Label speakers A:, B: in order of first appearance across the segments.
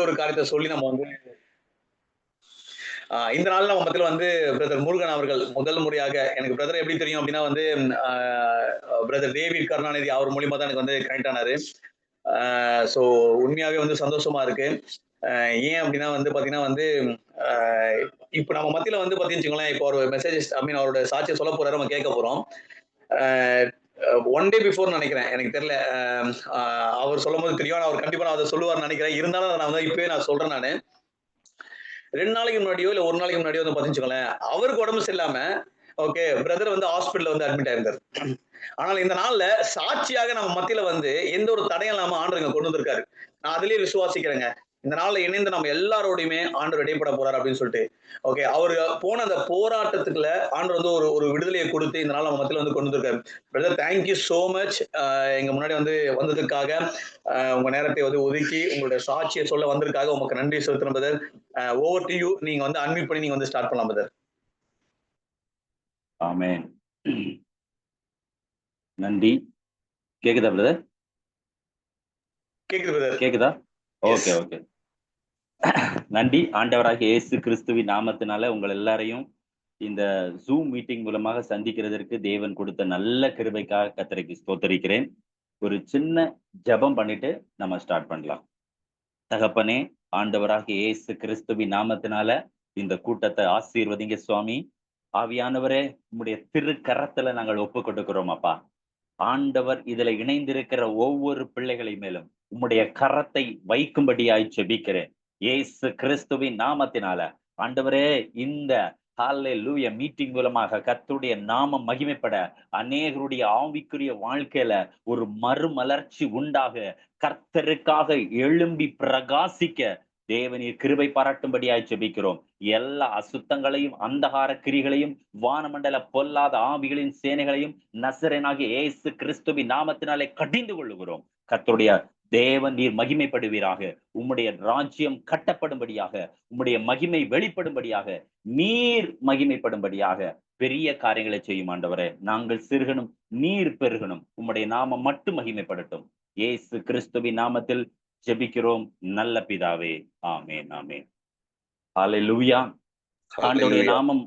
A: ஒரு காரியத்தை சொல்லி நம்ம வந்து இந்த நாள் நம்ம மத்தியில வந்து பிரதர் முருகன் அவர்கள் முதல் முறையாக எனக்கு பிரதர் எப்படி தெரியும் அப்படின்னா வந்து பிரதர் டேவிட் கருணாநிதி அவர் மூலியமா தான் எனக்கு வந்து கனெக்ட் ஆனாரு. ஸோ உண்மையாவே வந்து சந்தோஷமா இருக்கு. ஏன் அப்படின்னா வந்து பாத்தீங்கன்னா வந்து இப்ப நம்ம மத்தியில வந்து பாத்தீங்கன்னு இப்போ ஒரு மெசேஜ் ஐ மீன் அவரோட சாட்சியை சொல்ல போறாரு, நம்ம கேட்க போறோம். ஒன் டே பிஃபோர் நினைக்கிறேன், எனக்கு தெரியல. அவர் சொல்லும் போது தெரியும், அவர் கண்டிப்பா நான் அதை சொல்லுவார்னு நினைக்கிறேன். இருந்தாலும் நான் வந்து இப்பவே நான் சொல்றேன். நானு 2 நாளைக்கு முன்னாடியோ இல்ல 1 நாளைக்கு முன்னாடியோ வந்து பாத்தீங்கன்னு அவருக்கு உடம்பு சரியில்லாம ஓகே பிரதர் வந்து ஹாஸ்பிட்டல்ல வந்து அட்மிட் ஆயிருந்தார். ஆனால் இந்த நாள்ல சாட்சியாக நம்ம மத்தியில வந்து எந்த ஒரு தடையும் இல்லாம ஆண்டவர் கொண்டு வந்திருக்காரு. நான் அதிலேயே விசுவாசிக்கிறேங்க. இந்த நாள்ல இணைந்து நம்ம எல்லாரோடையுமே ஆண்டவர் இடைப்பட போறாரு அப்படின்னு சொல்லிட்டு. ஓகே, அவரு போன அந்த போராட்டத்துக்குள்ள ஆண்டவர் வந்து ஒரு ஒரு விடுதலையை கொடுத்து இந்த நாள் நம்ம மத்தியில வந்து கொண்டு வந்திருக்காரு. Brother thank you so much. எங்க முன்னாடி வந்து வந்ததுக்காக உங்க நேரத்தை வந்து ஒதுக்கி உங்களுடைய சாட்சியை சொல்ல வந்ததுக்காக உங்களுக்கு நன்றி செலுத்துறேன் பிரதர். Over to you. நீங்க வந்து அன்மியூட் பண்ணி நீங்க வந்து ஸ்டார்ட் பண்ணலாம் பிரதர்.
B: ஆமென். நன்றி. கேக்குதா பிரதர்?
A: கேக்குது பிரதர்.
B: கேக்குதா? Okay okay. நன்றி. ஆண்டவராகிய இயேசு கிறிஸ்துவின் நாமத்தினால உங்கள் எல்லாரையும் இந்த ஜூம் மீட்டிங் மூலமாக சந்திக்கிறதற்கு தேவன் கொடுத்த நல்ல கிருபைக்காக கர்த்தருக்கு ஸ்தோத்தரிக்கிறேன். ஒரு சின்ன ஜெபம் பண்ணிட்டு நம்ம ஸ்டார்ட் பண்ணலாம். தகப்பனே, ஆண்டவராகிய இயேசு கிறிஸ்துவின் நாமத்தினால இந்த கூட்டத்தை ஆசீர்வதிங்க சுவாமி. ஆவியானவரே, உம்முடைய திருக்கரத்துல நாங்கள் ஒப்பு கொடுக்கிறோம் அப்பா. ஆண்டவர் இதுல இணைந்திருக்கிற ஒவ்வொரு பிள்ளைகளை மேலும் உம்முடைய கரத்தை வைக்கும்படியாய் ஜெபிக்கிறேன் இயேசு கிறிஸ்துவின் நாமத்தினால. ஆண்டவரே, இந்த ஹல்லேலூயா மீட்டிங் மூலமாக கர்த்தருடைய நாமம் மகிமைப்பட அநேகருடைய ஆவிக்குரிய வாழ்க்கையில ஒரு மறுமலர்ச்சி உண்டாக கர்த்தருக்காக எழும்பி பிரகாசிக்க தேவனீர் கிருபை பாராட்டும்படியாய் ஜெபிக்கிறோம். எல்லா அசுத்தங்களையும் அந்தகார கிரிகளையும் வானமண்டல பொல்லாத ஆவிகளின் சேனைகளையும் நசரேனாகிய இயேசு கிறிஸ்துவின் நாமத்தினாலே கடிந்து கொள்ளுகிறோம். கர்த்தருடைய தேவன் நீர் மகிமைப்படுவீராக. உம்முடைய ராஜ்யம் கட்டப்படும்படியாக, உம்முடைய மகிமை வெளிப்படும்படியாக, நீர் மகிமைப்படும்படியாக பெரிய காரியங்களை செய்யும் ஆண்டவரே. நாங்கள் சிறுகணும், நீர் பெருகணும். உம்முடைய நாமம் மட்டும் மகிமைப்படட்டும். இயேசு கிறிஸ்துவின் நாமத்தில் ஜெபிக்கிறோம் நல்ல பிதாவே. ஆமென் ஆமென். ஹல்லேலூயா. ஆண்டவருடைய நாமம்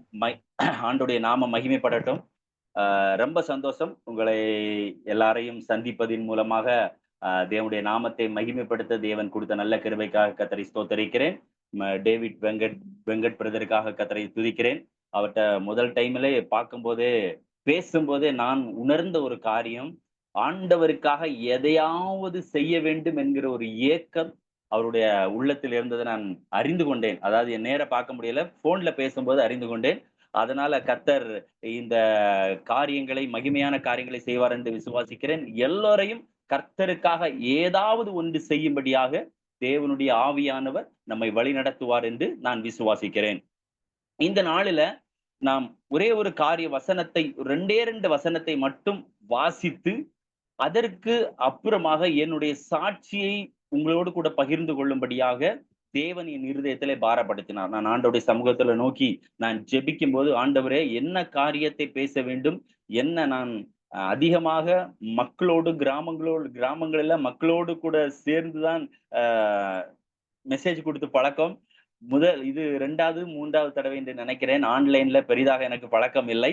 B: ஆண்டவருடைய நாமம் மகிமைப்படட்டும். ரொம்ப சந்தோஷம் உங்களை எல்லாரையும் சந்திப்பதின் மூலமாக தேவனுடைய நாமத்தை மகிமைப்படுத்த தேவன் கொடுத்த நல்ல கிருபைக்காக கர்த்தரை ஸ்தோத்தரிக்கிறேன். டேவிட் வெங்கட் பிரதருக்காக கர்த்தரை துதிக்கிறேன். அவர்கிட்ட முதல் டைம்ல பார்க்கும்போதே பேசும்போதே நான் உணர்ந்த ஒரு காரியம், ஆண்டவருக்காக எதையாவது செய்ய வேண்டும் என்கிற ஒரு ஏக்கம் அவருடைய உள்ளத்தில் இருந்ததை நான் அறிந்து கொண்டேன். அதாவது என் நேர பார்க்க முடியல, போன்ல பேசும்போது அறிந்து கொண்டேன். அதனால கர்த்தர் இந்த காரியங்களை, மகிமையான காரியங்களை செய்வார் என்று விசுவாசிக்கிறேன். எல்லோரையும் கர்த்தருக்காக ஏதாவது ஒன்று செய்யும்படியாக தேவனுடைய ஆவியானவர் நம்மை வழி நடத்துவார் என்று நான் விசுவாசிக்கிறேன். இந்த நாளில நாம் ஒரே ஒரு காரிய வசனத்தை, 2 வசனத்தை மட்டும் வாசித்து அதற்கு அப்புறமாக என்னுடைய சாட்சியை உங்களோடு கூட பகிர்ந்து கொள்ளும்படியாக தேவன் என் இருதயத்திலே பாரப்படுத்தினார். நான் ஆண்டவருடைய சமூகத்துல நோக்கி நான் ஜெபிக்கும் போது, ஆண்டவரே, என்ன காரியத்தை பேச வேண்டும், என்ன நான் அதிகமாக மக்களோடு கிராமங்களில மக்களோடு கூட சேர்ந்துதான் மெசேஜ் கொடுத்து பழக்கம். இது 2வது 3வது தடவை என்று நினைக்கிறேன். ஆன்லைன்ல பெரிதாக எனக்கு பழக்கம் இல்லை.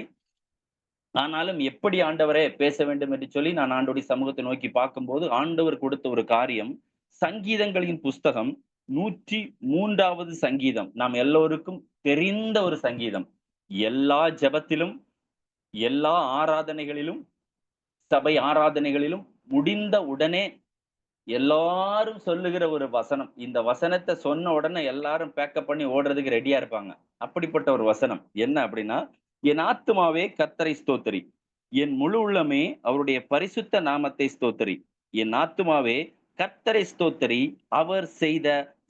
B: ஆனாலும் எப்படி ஆண்டவரே பேச வேண்டும் என்று சொல்லி நான் ஆண்டவருடைய சமூகத்தை நோக்கி பார்க்கும்போது ஆண்டவர் கொடுத்த ஒரு காரியம், சங்கீதங்களின் புஸ்தகம் 103வது சங்கீதம். நாம் எல்லோருக்கும் தெரிந்த ஒரு சங்கீதம். எல்லா ஜெபத்திலும், எல்லா ஆராதனைகளிலும், சபை ஆராதனைகளிலும் முடிந்த உடனே எல்லாரும் சொல்லுகிற ஒரு வசனம். இந்த வசனத்தை சொன்ன உடனே எல்லாரும் பேக்கப் பண்ணி ஓடுறதுக்கு ரெடியா இருப்பாங்க. அப்படிப்பட்ட ஒரு வசனம் என்ன அப்படின்னா, என் ஆத்துமாவே கர்த்தரை ஸ்தோத்திரி, என் முழு உள்ளமே அவருடைய பரிசுத்த நாமத்தை ஸ்தோத்திரி. என் ஆத்துமாவே கர்த்தரை ஸ்தோத்திரி, அவர் செய்த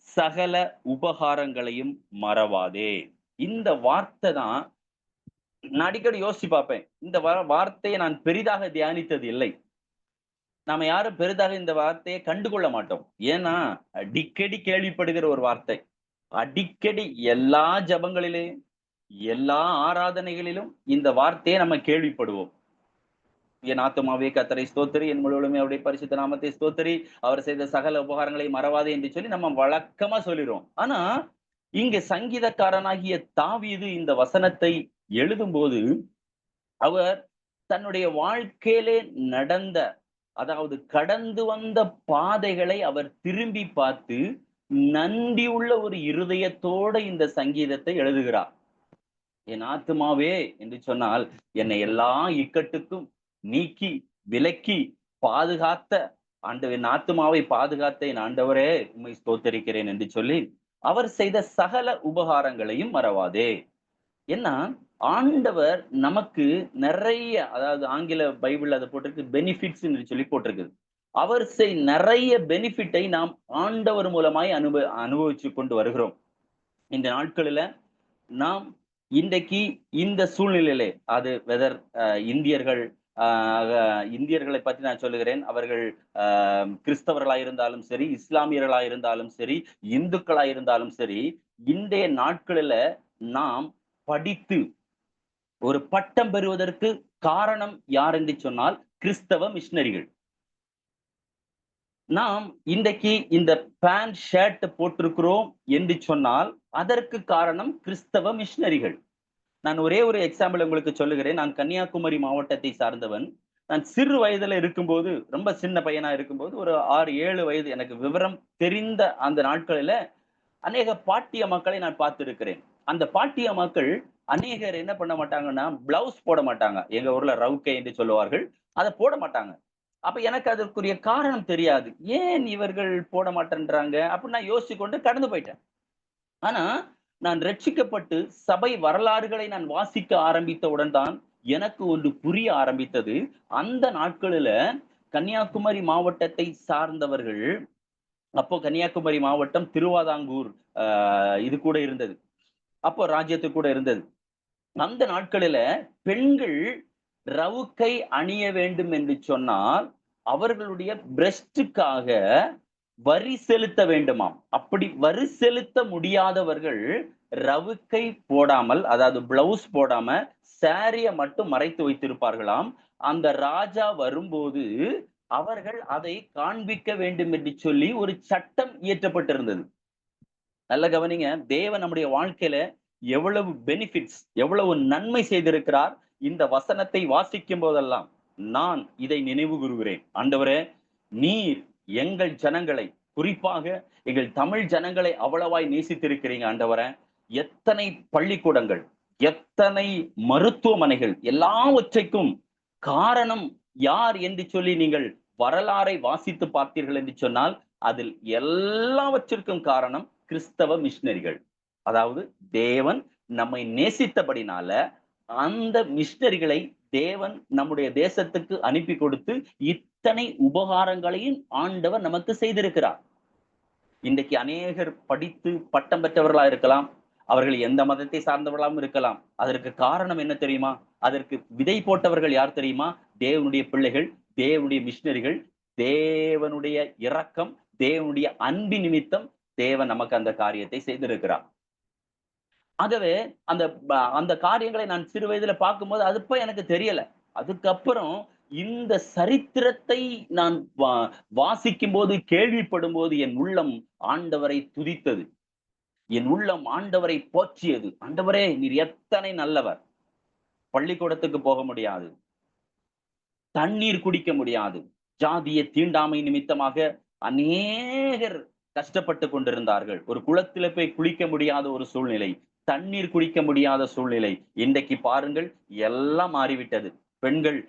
B: சகல உபகாரங்களையும் மறவாதே. இந்த வார்த்தை தான் நான் அடிக்கடி யோசிச்சு பார்ப்பேன். இந்த வார்த்தையை நான் பெரிதாக தியானித்தது இல்லை. நாம யாரும் பெரிதாக இந்த வார்த்தையை கண்டுகொள்ள மாட்டோம். ஏன்னா அடிக்கடி கேள்விப்படுகிற ஒரு வார்த்தை. அடிக்கடி எல்லா ஜபங்களிலும், எல்லா ஆராதனைகளிலும் இந்த வார்த்தையை நம்ம கேள்விப்படுவோம். என் ஆத்துமாவே கர்த்தரை ஸ்தோத்திரி, என் முழுவதுமே அவருடைய பரிசுத்த நாமத்தை ஸ்தோத்திரி, அவர் செய்த சகல உபகாரங்களை மறவாதே என்று சொல்லி நம்ம வழக்கமா சொல்லிடுவோம். ஆனா இங்க சங்கீதக்காரனாகிய தாவீது இந்த வசனத்தை எழுதும்போது அவர் தன்னுடைய வாழ்க்கையிலே நடந்த, அதாவது கடந்து வந்த பாதைகளை அவர் திரும்பி பார்த்து நன்றியுள்ள ஒரு இருதயத்தோட இந்த சங்கீதத்தை எழுதுகிறார். என் ஆத்துமாவே என்று சொன்னால், என்னை எல்லா இக்கட்டுக்கும் நீக்கி விலக்கி பாதுகாத்த என் ஆத்துமாவை பாதுகாத்த என் ஆண்டவரே உம்மை ஸ்தோத்தரிக்கிறேன் என்று சொல்லி அவர் செய்த சகல உபகாரங்களையும் மறவாதே. ஏன்னா ஆண்டவர் நமக்கு நிறைய, அதாவது ஆங்கில பைபிள் அதை போட்டிருக்கு, பெனிஃபிட்ஸ் என்று சொல்லி போட்டிருக்குது. அவர் நிறைய பெனிஃபிட்டை நாம் ஆண்டவர் மூலமாய் அனுபவிச்சு கொண்டு வருகிறோம். இந்த நாட்களில நாம் இன்றைக்கு இந்த சூழ்நிலையிலே, அது வெதர் இந்தியர்கள், இந்தியர்களை பற்றி நான் சொல்லுகிறேன். அவர்கள் கிறிஸ்தவர்களாய் இருந்தாலும் சரி, இஸ்லாமியர்களாய் இருந்தாலும் சரி, இந்துக்களாய் இருந்தாலும் சரி, இன்றைய நாட்களில நாம் படித்து ஒரு பட்டம் பெறுவதற்கு காரணம் யார் என்று சொன்னால் கிறிஸ்தவ மிஷினரிகள். நாம் இன்றைக்கு இந்த பேண்ட் ஷர்ட் போட்டிருக்கிறோம் என்று சொன்னால் அதற்கு காரணம் கிறிஸ்தவ மிஷினரிகள். நான் ஒரே ஒரு எக்ஸாம்பிள் உங்களுக்கு சொல்லுகிறேன். நான் கன்னியாகுமரி மாவட்டத்தை சார்ந்தவன். நான் சிறு வயதுல இருக்கும்போது, ரொம்ப சின்ன பையனா இருக்கும்போது, ஒரு 6-7 வயது எனக்கு விவரம் தெரிந்த அந்த நாட்களில அநேக பாட்டிய மக்களை நான் பார்த்திருக்கிறேன். அந்த பாட்டிய மக்கள் அநேகர் என்ன பண்ண மாட்டாங்கன்னா, பிளவுஸ் போட மாட்டாங்க. எங்க ஊர்ல ரவுக்கை என்று சொல்லுவார்கள். அதை போட மாட்டாங்க. அப்ப எனக்கு அதற்குரிய காரணம் தெரியாது. ஏன் இவர்கள் போட மாட்டேன்றாங்க அப்படின்னு நான் யோசிச்சு கொண்டு கடந்து போயிட்டேன். ஆனா நான் ரட்சிக்கப்பட்டு சபை வரலாறுகளை நான் வாசிக்க ஆரம்பித்தவுடன் தான் எனக்கு ஒன்று புரிய ஆரம்பித்தது. அந்த நாட்களில கன்னியாகுமரி மாவட்டத்தை சார்ந்தவர்கள், அப்போ கன்னியாகுமரி மாவட்டம் திருவாதாங்கூர் இது கூட இருந்தது, அப்போ ராஜ்யத்து கூட இருந்தது. அந்த நாட்களில பெண்கள் ரவுக்கை அணிய வேண்டும் என்று சொன்னால் அவர்களுடைய பிரஸ்டுக்காக வரி செலுத்த வேண்டுமாம். அப்படி வரி செலுத்த முடியாதவர்கள் ரவுக்கை போடாமல், அதாவது பிளவுஸ் போடாம சாரிய மட்டும் மறைத்து வைத்திருப்பார்களாம். அந்த ராஜா வரும்போது அவர்கள் அதை காண்பிக்க வேண்டும் என்று சொல்லி ஒரு சட்டம் இயற்றப்பட்டிருந்தது. நல்ல கவனிங்க, தேவன் நம்முடைய வாழ்க்கையில எவ்வளவு பெனிஃபிட்ஸ், எவ்வளவு நன்மை செய்திருக்கிறார். இந்த வசனத்தை வாசிக்கும் போதெல்லாம் நான் இதை நினைவு கூறுகிறேன். ஆண்டவரே, நீர் எங்கள் ஜனங்களை, குறிப்பாக எங்கள் தமிழ் ஜனங்களை அவ்வளவாய் நேசித்திருக்கிறீங்க ஆண்டவரே. எத்தனை பள்ளிக்கூடங்கள், எத்தனை மருத்துவமனைகள், எல்லாவற்றைக்கும் காரணம் யார் என்று சொல்லி நீங்கள் வரலாறை வாசித்து பார்த்தீர்கள் என்று சொன்னால் அதில் எல்லாவற்றிற்கும் காரணம் கிறிஸ்தவ மிஷினரிகள். அதாவது தேவன் நம்மை நேசித்தபடினால அந்த மிஷினரிகளை தேவன் நம்முடைய தேசத்துக்கு அனுப்பி கொடுத்து இத்தனை உபகாரங்களையும் ஆண்டவர் நமக்கு செய்திருக்கிறார். இன்றைக்கு அநேகர் படித்து பட்டம் பெற்றவர்களா இருக்கலாம், அவர்கள் எந்த மதத்தை சார்ந்தவர்களாகவும் இருக்கலாம். அதற்கு காரணம் என்ன தெரியுமா? அதற்கு விதை போட்டவர்கள் யார் தெரியுமா? தேவனுடைய பிள்ளைகள், தேவனுடைய மிஷினரிகள். தேவனுடைய இரக்கம், தேவனுடைய அன்பு நிமித்தம் தேவன் நமக்கு அந்த காரியத்தை செய்திருக்கிறார். ஆகவே அந்த அந்த காரியங்களை நான் சிறு வயதுல பார்க்கும்போது அதுப்ப எனக்கு தெரியல. அதுக்கப்புறம் இந்த சரித்திரத்தை நான் வாசிக்கும் போது, கேள்விப்படும் போது என் உள்ளம் ஆண்டவரை துதித்தது. என் உள்ளம் ஆண்டவரை போற்றியது. ஆண்டவரே, நீர் எத்தனை நல்லவர். பள்ளிக்கூடத்துக்கு போக முடியாது, தண்ணீர் குடிக்க முடியாது, ஜாதிய தீண்டாமை நிமித்தமாக அநேகர் கஷ்டப்பட்டு கொண்டிருந்தார்கள். ஒரு குளத்தில போய் குளிக்க முடியாத ஒரு சூழ்நிலை, தண்ணீர் குடிக்க முடியாத சூழ்நிலை. இன்றைக்கு பாருங்கள், எல்லாம் மாறிவிட்டது. பெண்கள்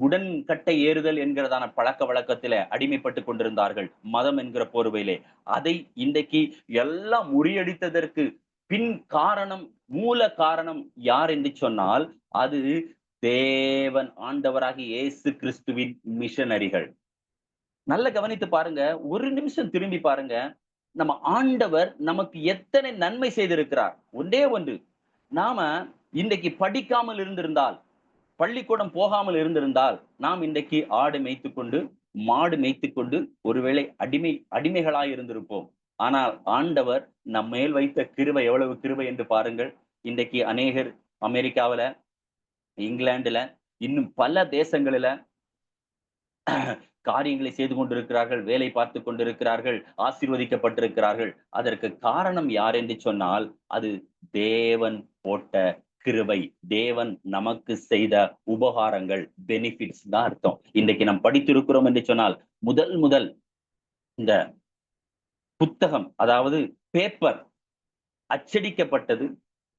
B: உடன்கட்டை ஏறுதல் என்கிறதான பழக்க வழக்கத்தில அடிமைப்பட்டு கொண்டிருந்தார்கள், மதம் என்கிற போர்வையிலே. அதை இன்றைக்கு எல்லாம் முறியடித்ததற்கு பின் காரணம், மூல காரணம் யார் என்று சொன்னால் அது தேவன் ஆண்டவராகிய இயேசு கிறிஸ்துவின் மிஷனரிகள். நல்ல கவனித்து பாருங்க, ஒரு நிமிஷம் திரும்பி பாருங்க. நம்ம ஆண்டவர் நமக்கு எத்தனை நன்மை செய்திருக்கிறார். ஒன்றே ஒன்று, நாம இன்றைக்கு படிக்காமல் இருந்திருந்தால், பள்ளிக்கூடம் போகாமல் இருந்திருந்தால், நாம் இன்றைக்கு ஆடு மேய்த்துக்கொண்டு, மாடு மேய்த்துக்கொண்டு, ஒருவேளை அடிமைகளாய் இருந்திருப்போம். ஆனால் ஆண்டவர் நம் மேல் வைத்த கிருபை எவ்வளவு கிருபை என்று பாருங்கள். இன்றைக்கு அநேகர் அமெரிக்காவில, இங்கிலாந்துல, இன்னும் பல தேசங்களில காரியங்களை செய்து கொண்டிருக்கிறார்கள், வேலை பார்த்து கொண்டிருக்கிறார்கள், ஆசீர்வதிக்கப்பட்டிருக்கிறார்கள். அதற்கு காரணம் யார் என்று சொன்னால், அது தேவன் போட்ட கிருபை, தேவன் நமக்கு செய்த உபகாரங்கள், பெனிஃபிட்ஸ் தான் அர்த்தம். இன்றைக்கு நாம் படித்திருக்கிறோம் என்று சொன்னால், முதல் முதல் இந்த புத்தகம், அதாவது பேப்பர் அச்சடிக்கப்பட்டது,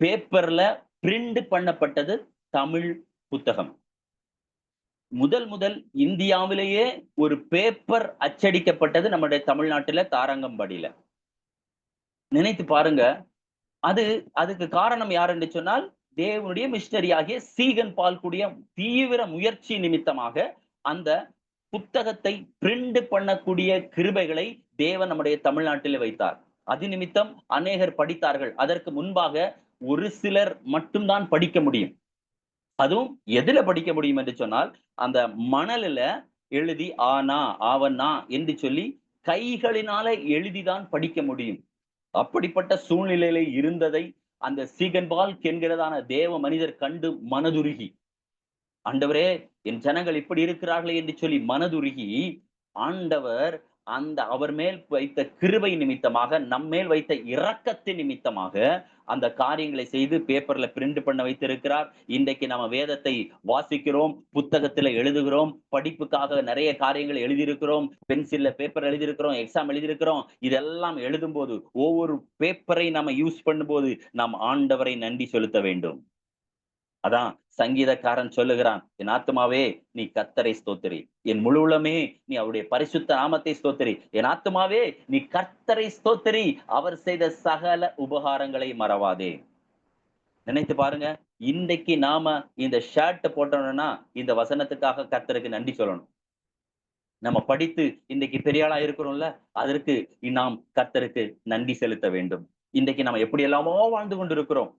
B: பேப்பர்ல பிரிண்ட் பண்ணப்பட்டது தமிழ் புத்தகம். முதல் இந்தியாவிலேயே ஒரு பேப்பர் அச்சடிக்கப்பட்டது நம்முடைய தமிழ்நாட்டுல தாரங்கம்பாடியில. நினைத்து பாருங்க. அதுக்கு காரணம் யார் என்று சொன்னால், தேவனுடைய மிஷனரி ஆகிய சீகன் பால் கூடிய தீவிர முயற்சி நிமித்தமாக அந்த புத்தகத்தை பிரிண்ட் பண்ணக்கூடிய கிருபைகளை தேவன் நம்முடைய தமிழ்நாட்டில் வைத்தார். அது நிமித்தம் அநேகர் படித்தார்கள். அதற்கு முன்பாக ஒரு சிலர் மட்டும்தான் படிக்க முடியும். அதுவும் எதுல படிக்க முடியும் என்று சொன்னால், அந்த மணலில எழுதி ஆனா ஆவண்ணா என்று சொல்லி கைகளினால எழுதிதான் படிக்க முடியும். அப்படிப்பட்ட சூழ்நிலையில இருந்ததை அந்த சீகன்பால்க் என்கிறதான தேவ மனிதர் கண்டு மனதுருகி, ஆண்டவரே என் ஜனங்கள் இப்படி இருக்கிறார்களே என்று சொல்லி மனதுருகி, ஆண்டவர் அவர் மேல் வைத்த கிருபை நிமித்தமாக, நம்மேல் வைத்த இரக்கத்தின் நிமித்தமாக அந்த காரியங்களை செய்து பேப்பர்ல பிரிண்ட் பண்ண வைத்திருக்கிறார். இன்றைக்கு நம்ம வேதத்தை வாசிக்கிறோம், புத்தகத்துல எழுதுகிறோம், படிப்புக்காக நிறைய காரியங்கள் எழுதியிருக்கிறோம், பென்சில்ல பேப்பர் எழுதியிருக்கிறோம், எக்ஸாம் எழுதியிருக்கிறோம். இதெல்லாம் எழுதும் போது, ஒவ்வொரு பேப்பரை நம்ம யூஸ் பண்ணும்போது நாம் ஆண்டவரை நன்றி செலுத்த வேண்டும். அதான் சங்கீதக்காரன் சொல்லுகிறான், என் ஆத்துமாவே நீ கர்த்தரை ஸ்தோத்திரி, என் முழு உள்ளமே நீ அவருடைய பரிசுத்த நாமத்தை ஸ்தோத்திரி, என் ஆத்துமாவே நீ கர்த்தரை ஸ்தோத்திரி, அவர் செய்த சகல உபகாரங்களை மறவாதே. நினைத்து பாருங்க, இன்றைக்கு நாம இந்த ஷர்ட் போட்டோம்னா இந்த வசனத்துக்காக கர்த்தருக்கு நன்றி சொல்லணும். நம்ம படித்து இன்றைக்கு பெரிய ஆளா இருக்கிறோம்ல, அதற்கு நாம் கர்த்தருக்கு நன்றி செலுத்த வேண்டும். இன்றைக்கு நம்ம எப்படி எல்லாமோ வாழ்ந்து கொண்டிருக்கிறோம்,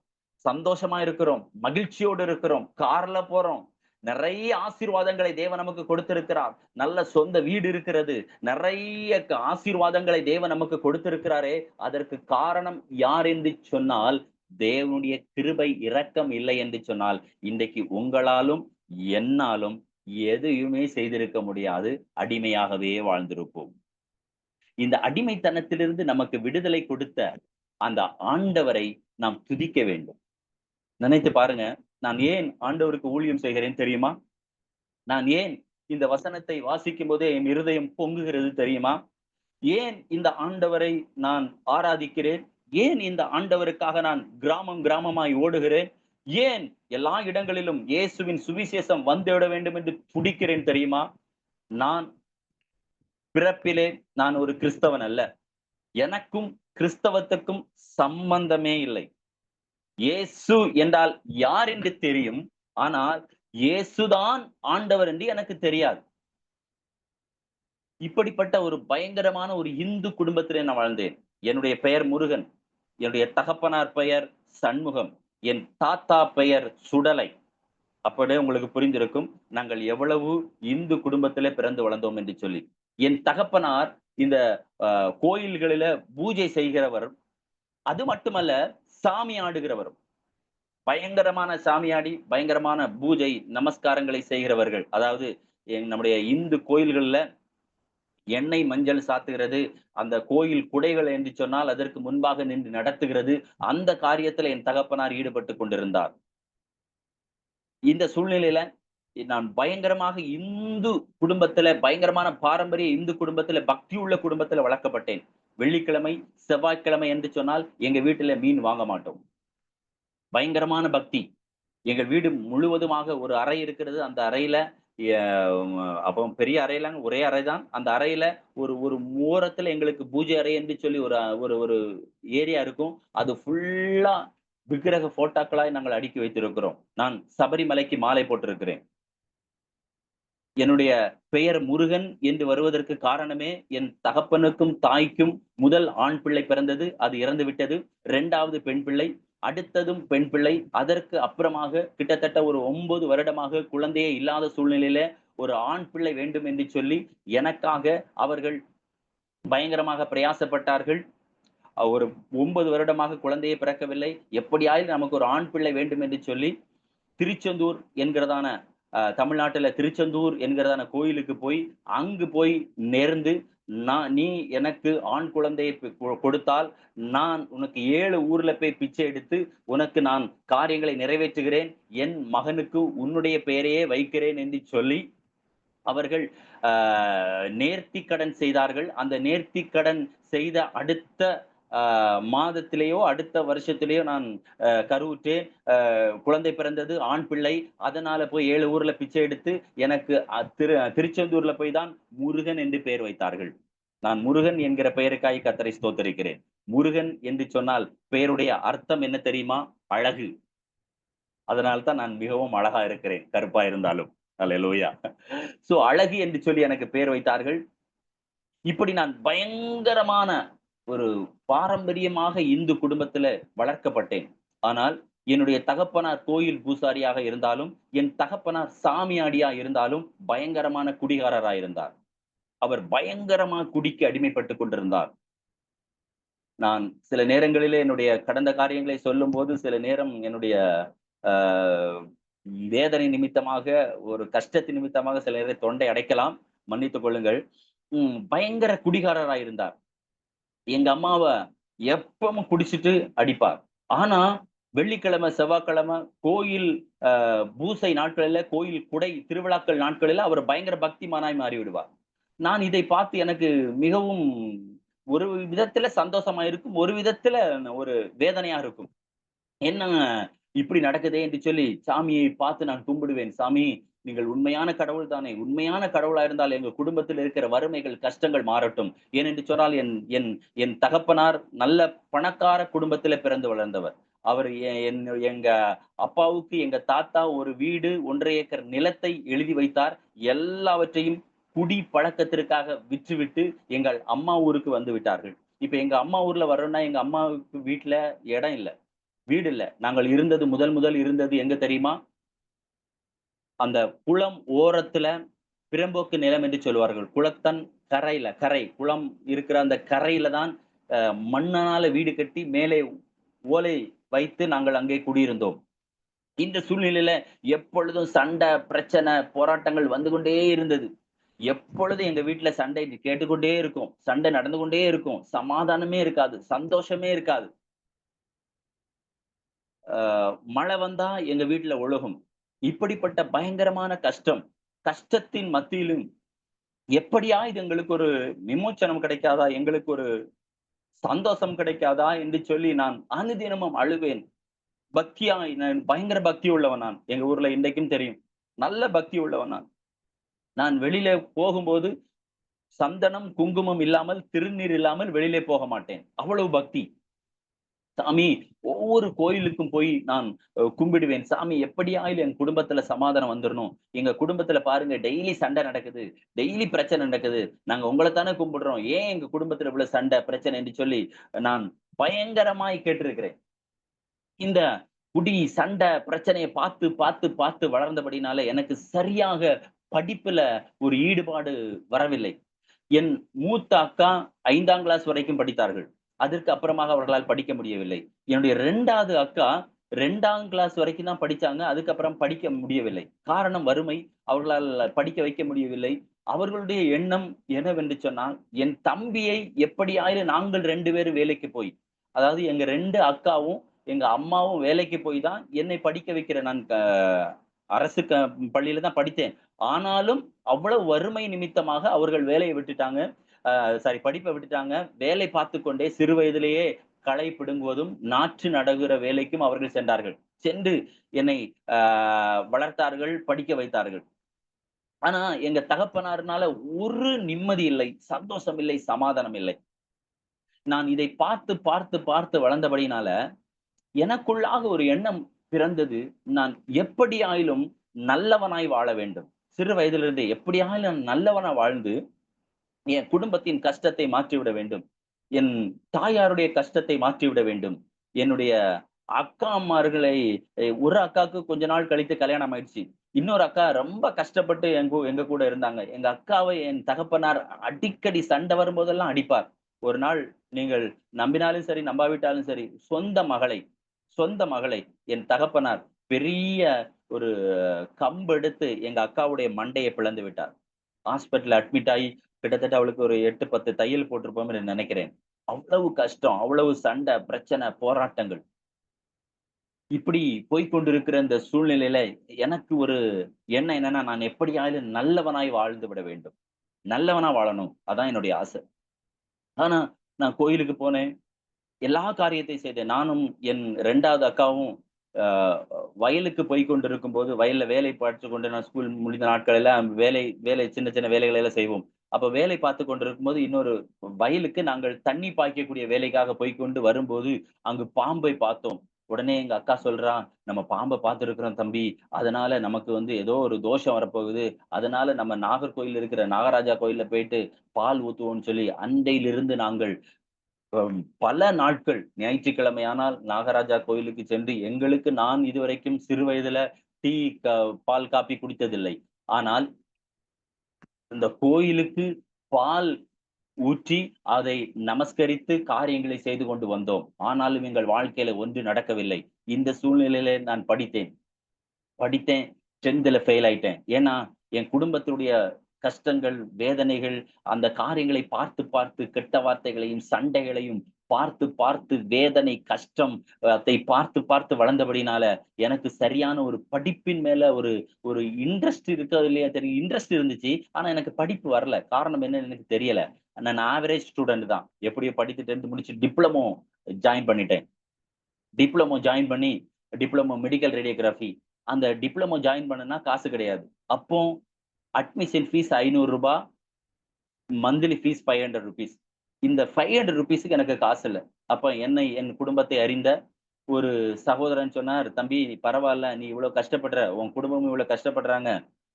B: சந்தோஷமா இருக்கிறோம், மகிழ்ச்சியோடு இருக்கிறோம், கார்ல போறோம், நிறைய ஆசீர்வாதங்களை தேவன் நமக்கு கொடுத்திருக்கிறார், நல்ல சொந்த வீடு இருக்கிறது, நிறைய ஆசீர்வாதங்களை தேவன் நமக்கு கொடுத்திருக்கிறாரே, அதற்கு காரணம் யார் என்று சொன்னால், தேவனுடைய கிருபை இரக்கம் இல்லை என்று சொன்னால், இன்றைக்கு உங்களாலும் என்னாலும் எதையுமே செய்திருக்க முடியாது, அடிமையாகவே வாழ்ந்திருப்போம். இந்த அடிமைத்தனத்திலிருந்து நமக்கு விடுதலை கொடுத்த அந்த ஆண்டவரை நாம் துதிக்க வேண்டும். நினைத்து பாருங்க, நான் ஏன் ஆண்டவருக்கு ஊழியம் செய்கிறேன் தெரியுமா? நான் ஏன் இந்த வசனத்தை வாசிக்கும் போதே என் இருதயம் பொங்குகிறது தெரியுமா? ஏன் இந்த ஆண்டவரை நான் ஆராதிக்கிறேன்? ஏன் இந்த ஆண்டவருக்காக நான் கிராமம் கிராமமாய் ஓடுகிறேன்? ஏன் எல்லா இடங்களிலும் இயேசுவின் சுவிசேஷம் வந்துவிட வேண்டும் என்று துடிக்கிறேன் தெரியுமா? நான் பிறப்பிலே நான் ஒரு கிறிஸ்தவன் அல்ல. எனக்கும் கிறிஸ்தவத்துக்கும் சம்பந்தமே இல்லை. இயேசு என்றால் யார் என்று தெரியும், ஆனால் இயேசுதான் ஆண்டவர் என்று எனக்கு தெரியாது. இப்படிப்பட்ட ஒரு பயங்கரமான ஒரு இந்து குடும்பத்திலே நான் வாழ்ந்தேன். என்னுடைய பெயர் முருகன், என்னுடைய தகப்பனார் பெயர் சண்முகம், என் தாத்தா பெயர் சுடலை. அப்படியே உங்களுக்கு புரிந்திருக்கும் நாங்கள் எவ்வளவு இந்து குடும்பத்திலே பிறந்து வளர்ந்தோம் என்று சொல்லி. என் தகப்பனார் இந்த கோயில்களில பூஜை செய்கிறவர், அது மட்டுமல்ல சாமி ஆடுகிறவர், பயங்கரமான சாமியாடி பயங்கரமான பூஜை நமஸ்காரங்களை செய்கிறவர்கள். அதாவது நம்முடைய இந்து கோயில்கள்ல எண்ணெய் மஞ்சள் சாத்துகிறது, அந்த கோயில் குடைகள் என்று சொன்னால் அதற்கு முன்பாக நின்று நடத்துகிறது, அந்த காரியத்துல என் தகப்பனார் ஈடுபட்டு கொண்டிருந்தார். இந்த சூழ்நிலையில நான் பயங்கரமாக இந்து குடும்பத்துல, பயங்கரமான பாரம்பரிய இந்து குடும்பத்துல, பக்தி உள்ள குடும்பத்துல வளர்க்கப்பட்டேன். வெள்ளிக்கிழமை செவ்வாய்க்கிழமை என்று சொன்னால் எங்க வீட்டுல மீன் வாங்க மாட்டோம். பயங்கரமான பக்தி. எங்கள் வீடு முழுவதுமாக ஒரு அறை இருக்கிறது. அந்த அறையில அப்போ பெரிய அறையிலாங்க, ஒரே அறை தான். அந்த அறையில ஒரு ஒரு ஓரத்துல எங்களுக்கு பூஜை அறை என்று சொல்லி ஒரு ஒரு ஏரியா இருக்கும். அது ஃபுல்லா விக்கிரக போட்டோக்களாய் நாங்கள் அடுக்கி வைத்திருக்கிறோம். நான் சபரிமலைக்கு மாலை போட்டிருக்கிறேன். என்னுடைய பெயர் முருகன் என்று வருவதற்கு காரணமே, என் தகப்பனுக்கும் தாய்க்கும் முதல் ஆண் பிள்ளை பிறந்தது, அது இறந்து விட்டது. 2வது பெண் பிள்ளை, அடுத்ததும் பெண் பிள்ளை. அதற்கு அப்புறமாக கிட்டத்தட்ட ஒரு 9 வருடமாக குழந்தையே இல்லாத சூழ்நிலையில ஒரு ஆண் பிள்ளை வேண்டும் என்று சொல்லி எனக்காக அவர்கள் பயங்கரமாக பிரயாசப்பட்டார்கள். ஒரு 9 வருடமாக குழந்தையே பிறக்கவில்லை. எப்படியாவது நமக்கு ஒரு ஆண் பிள்ளை வேண்டும் என்று சொல்லி திருச்செந்தூர் என்கிறதான தமிழ்நாட்டுல திருச்செந்தூர் என்கிறதான கோயிலுக்கு போய் அங்கு போய் நேர்ந்து, நீ எனக்கு ஆண் குழந்தையை கொடுத்தால் நான் உனக்கு 7 ஊர்ல போய் பிச்சை எடுத்து உனக்கு நான் காரியங்களை நிறைவேற்றுகிறேன், என் மகனுக்கு உன்னுடைய பெயரையே வைக்கிறேன் என்று சொல்லி அவர்கள் நேர்த்தி கடன் செய்தார்கள். அந்த நேர்த்தி கடன் செய்த அடுத்த மாதத்திலேயோ அடுத்த வருஷத்திலேயோ நான் கருவுற்றேன். குழந்தை பிறந்தது, ஆண் பிள்ளை. அதனால போய் 7 ஊர்ல பிச்சை எடுத்து எனக்கு திருச்செந்தூர்ல போய் தான் முருகன் என்று பெயர் வைத்தார்கள். நான் முருகன் என்கிற பெயருக்காய் கர்த்தரை ஸ்தோத்தரிக்கிறேன். முருகன் என்று சொன்னால் பெயருடைய அர்த்தம் என்ன தெரியுமா? அழகு. அதனால்தான் நான் மிகவும் அழகா இருக்கிறேன், கருப்பா இருந்தாலும். அல்லேலூயா. சோ அழகு என்று சொல்லி எனக்கு பெயர் வைத்தார்கள். இப்படி நான் பயங்கரமான ஒரு பாரம்பரியமாக இந்து குடும்பத்துல வளர்க்கப்பட்டேன். ஆனால் என்னுடைய தகப்பனார் கோயில் பூசாரியாக இருந்தாலும், என் தகப்பனார் சாமியாடியா இருந்தாலும் பயங்கரமான குடிகாரரா இருந்தார். அவர் பயங்கரமா குடிக்கு அடிமைப்பட்டுக் கொண்டிருந்தார். நான் சில நேரங்களிலே என்னுடைய கடந்த காரியங்களை சொல்லும் போது சில நேரம் என்னுடைய வேதனை நிமித்தமாக, ஒரு கஷ்டத்தின் நிமித்தமாக சில நேரம் தொண்டை அடைக்கலாம், மன்னித்துக் கொள்ளுங்கள். பயங்கர குடிகாரரா இருந்தார். எங்க அம்மாவ எப்பவும் குடிச்சிட்டு அடிப்பார். ஆனா வெள்ளிக்கிழமை, செவ்வாய்க்கிழமை கோயில் பூசை நாட்களில, கோயில் குடை திருவிழாக்கள் நாட்களில அவர் பயங்கர பக்திமானாய் மாறி விடுவார். நான் இதை பார்த்து எனக்கு மிகவும் ஒரு விதத்துல சந்தோஷமா இருக்கும், ஒரு விதத்துல ஒரு வேதனையா இருக்கும். என்ன இப்படி நடக்குதே என்று சொல்லி சாமியை பார்த்து நான் கும்பிடுவேன். சாமி, நீங்கள் உண்மையான கடவுள் தானே, உண்மையான கடவுளா இருந்தால் எங்க குடும்பத்தில் இருக்கிற வறுமைகள், கஷ்டங்கள் மாறட்டும். ஏனென்று சொன்னால் என் என் என் தகப்பனார் நல்ல பணக்கார குடும்பத்தில பிறந்து வளர்ந்தவர். அவர் எங்க அப்பாவுக்கு எங்க தாத்தா ஒரு வீடு, 1.5 ஏக்கர் நிலத்தை எழுதி வைத்தார். எல்லாவற்றையும் குடி பழக்கத்திற்காக விற்றுவிட்டு எங்கள் அம்மா ஊருக்கு வந்து விட்டார்கள். இப்ப எங்க அம்மா ஊர்ல வர்றோம்னா எங்க அம்மாவுக்கு வீட்டுல இடம் இல்ல, வீடு இல்ல. நாங்கள் இருந்தது முதல் இருந்தது எங்க தெரியுமா? அந்த குளம் ஓரத்துல பிறம்போக்கு நிலம் என்று சொல்வார்கள். குளத்தன் கரை குளம் இருக்கிற அந்த கரையில தான் மண்ணால வீடு கட்டி மேலே ஓலை வைத்து நாங்கள் அங்கே குடியிருந்தோம். இந்த சூழ்நிலையில எப்பொழுதும் சண்டை, பிரச்சனை, போராட்டங்கள் வந்து கொண்டே இருந்தது. எப்பொழுதும் எங்க வீட்டுல சண்டை கேட்டுக்கொண்டே இருக்கும், சண்டை நடந்து கொண்டே இருக்கும், சமாதானமே இருக்காது, சந்தோஷமே இருக்காது. மழை வந்தா எங்க வீட்டுல ஒழுகும். இப்படிப்பட்ட பயங்கரமான கஷ்டம், கஷ்டத்தின் மத்தியிலும் எப்படியா இது எங்களுக்கு ஒரு விமோச்சனம் கிடைக்காதா, எங்களுக்கு ஒரு சந்தோஷம் கிடைக்காதா என்று சொல்லி நான் அனுதினமும் அழுவேன். நான் பயங்கர பக்தி உள்ளவன். நான் எங்க ஊர்ல இன்றைக்கும் தெரியும், நல்ல பக்தி உள்ளவன். நான் வெளியில போகும்போது சந்தனம், குங்குமம் இல்லாமல், திருநீர் இல்லாமல் வெளியிலே போக மாட்டேன். அவ்வளவு பக்தி. சாமி, ஒவ்வொரு கோயிலுக்கும் போய் நான் கும்பிடுவேன். சாமி, எப்படியாயிலும் என் குடும்பத்துல சமாதானம் வந்துடணும். எங்க குடும்பத்துல பாருங்க டெய்லி சண்டை நடக்குது, டெய்லி பிரச்சனை நடக்குது. நாங்க உங்களைத்தானே கும்பிடுறோம், ஏன் எங்க குடும்பத்துல இவ்வளவு சண்டை பிரச்சனை என்று சொல்லி நான் பயங்கரமாய் கேட்டிருக்கிறேன். இந்த குடி, சண்டை, பிரச்சனையை பார்த்து பார்த்து பார்த்து வளர்ந்தபடினால எனக்கு சரியாக படிப்புல ஒரு ஈடுபாடு வரவில்லை. என் மூத்த அக்கா 5ஆம் கிளாஸ் வரைக்கும் படித்தார்கள். அதற்கு அப்புறமாக அவர்களால் படிக்க முடியவில்லை. என்னுடைய 2வது அக்கா 2ஆம் கிளாஸ் வரைக்கும் தான் படிச்சாங்க. அதுக்கப்புறம் படிக்க முடியவில்லை. காரணம் வறுமை. அவர்களால் படிக்க வைக்க முடியவில்லை. அவர்களுடைய எண்ணம் என்னவென்று சொன்னால், என் தம்பியை எப்படியாயிலும் நாங்கள் 2 பேரும் வேலைக்கு போய், அதாவது எங்க 2 அக்காவும் எங்க அம்மாவும் வேலைக்கு போய் தான் என்னை படிக்க வைக்கிற. நான் அரசு பள்ளியில தான் படித்தேன். ஆனாலும் அவ்வளவு வறுமை நிமித்தமாக அவர்கள் வேலையை விட்டுட்டாங்க. படிப்பை விட்டுட்டாங்க. வேலை பார்த்து கொண்டே சிறு வயதிலேயே களை பிடுங்குவதும், நாற்று நடுகிற வேலைக்கும் அவர்கள் சென்றார்கள். சென்று என்னை வளர்த்தார்கள், படிக்க வைத்தார்கள். ஆனா எங்க தகப்பனார்னால ஒரு நிம்மதி இல்லை, சந்தோஷம் இல்லை, சமாதானம் இல்லை. நான் இதை பார்த்து பார்த்து பார்த்து வளர்ந்தபடினால எனக்குள்ளாக ஒரு எண்ணம் பிறந்தது. நான் எப்படியாயிலும் நல்லவனாய் வாழ வேண்டும். சிறு வயதிலிருந்தே எப்படியாயிலும் நல்லவனா வாழ்ந்து என் குடும்பத்தின் கஷ்டத்தை மாற்றிவிட வேண்டும். என் தாயாருடைய கஷ்டத்தை மாற்றிவிட வேண்டும். என்னுடைய அக்கா அம்மார்களை, ஒரு அக்காவுக்கு கொஞ்ச நாள் கழித்து கல்யாணம் ஆயிடுச்சு. இன்னொரு அக்கா ரொம்ப கஷ்டப்பட்டு எங்க கூட இருந்தாங்க. எங்க அக்காவை என் தகப்பனார் அடிக்கடி சண்டை வரும்போதெல்லாம் அடிப்பார். ஒரு நாள் நீங்கள் நம்பினாலும் சரி, நம்பாவிட்டாலும் சரி, சொந்த மகளை என் தகப்பனார் பெரிய ஒரு கம்பு எடுத்து எங்க அக்காவுடைய மண்டையை பிளந்து விட்டார். ஹாஸ்பிட்டல்ல அட்மிட் ஆகி கிட்டத்தட்ட அவளுக்கு ஒரு 8, 10 தையல் போட்டிருப்போம்னு நினைக்கிறேன். அவ்வளவு கஷ்டம், அவ்வளவு சண்டை, பிரச்சனை, போராட்டங்கள். இப்படி போய்க்கொண்டிருக்கிற இந்த சூழ்நிலையில எனக்கு ஒரு எண்ணம் என்னன்னா, நான் எப்படியாவது நல்லவனாய் வாழ்ந்து விட வேண்டும். நல்லவனா வாழணும். அதான் என்னுடைய ஆசை. ஆனா, நான் கோயிலுக்கு போனேன். எல்லா காரியத்தையும் செய்தேன். நானும் என் 2வது அக்காவும் அ வயலுக்கு போய்க் கொண்டிருக்கும்போது, வயல்ல வேலை பார்த்துக் கொண்டு நான் ஸ்கூல் முடிந்த நாட்கள் எல்லாம் வேலை வேலை சின்ன சின்ன வேலைகளை எல்லாம் செய்வோம். அப்ப வேலை பார்த்துக் கொண்டிருக்கும்போது, இன்னொரு வயலுக்கு நாங்கள் தண்ணி பாய்க்கக்கூடிய வேலைக்காக போய்க்கொண்டு வரும்போது, அங்கு பாம்பை பார்த்தோம். உடனே எங்க அக்கா சொல்றா, "நம்ம பாம்ப பார்த்திருக்கிறோம் தம்பி. அதனால நமக்கு ஏதோ ஒரு தோஷம் வரப்போகுது. அதனால நம்ம நாகர்கோயில் இருக்கிற நாகராஜா கோயில்ல போயிட்டு பால் ஊத்துவோம்ன்னு" சொல்லி அன்றையிலிருந்து நாங்கள் பல நாட்கள் ஞாயிற்றுக்கிழமையானால் நாகராஜா கோயிலுக்கு சென்று எங்களுக்கு நான் இதுவரைக்கும் சிறு வயதுல டீ, பால், காப்பி குடித்ததில்லை. ஆனால் இந்த கோயிலுக்கு பால் ஊற்றி அதை நமஸ்கரித்து காரியங்களை செய்து கொண்டு வந்தோம். ஆனாலும் எங்கள் வாழ்க்கையில ஒன்று நடக்கவில்லை. இந்த சூழ்நிலையிலே நான் படித்தேன். படித்தேன். 10ல ஃபெயில் ஆயிட்டேன். ஏன்னா, என் குடும்பத்துடைய கஷ்டங்கள், வேதனைகள், அந்த காரியங்களை பார்த்து, பார்த்து கெட்ட வார்த்தைகளையும், சண்டைகளையும் பார்த்து, பார்த்து வேதனை, கஷ்டம் அதை பார்த்து, பார்த்து வளர்ந்தபடினால, எனக்கு சரியான ஒரு படிப்பின் மேல ஒரு ஒரு இன்ட்ரெஸ்ட் இருக்கோ இல்லையா தெரியும். இன்ட்ரெஸ்ட் இருந்துச்சு. ஆனா எனக்கு படிப்பு வரல. காரணம் என்னன்னு எனக்கு தெரியல. நான் ஆவரேஜ் ஸ்டூடண்ட் தான். எப்படியோ படித்து 10த் முடிச்சு டிப்ளமோ ஜாயின் பண்ணிட்டேன். டிப்ளமோ ஜாயின் பண்ணி, டிப்ளமோ மெடிக்கல் ரேடியோகிராஃபி. அந்த டிப்ளமோ ஜாயின் பண்ணனா காசு கிடையாது. அப்போ அட்மிஷன் ஃபீஸ் ரூ. 500, மந்த்லி ஃபீஸ் ₹500. இந்த ₹500க்கு எனக்கு காசு இல்ல. அப்ப என் குடும்பத்தை அறிந்த ஒரு சகோதரன் சொன்னார், "தம்பி நீ பரவால்ல. நீ இவ்வளவு கஷ்டப்படுற. உன் குடும்பமும் இவ்வளவு கஷ்டப்படுறாங்க.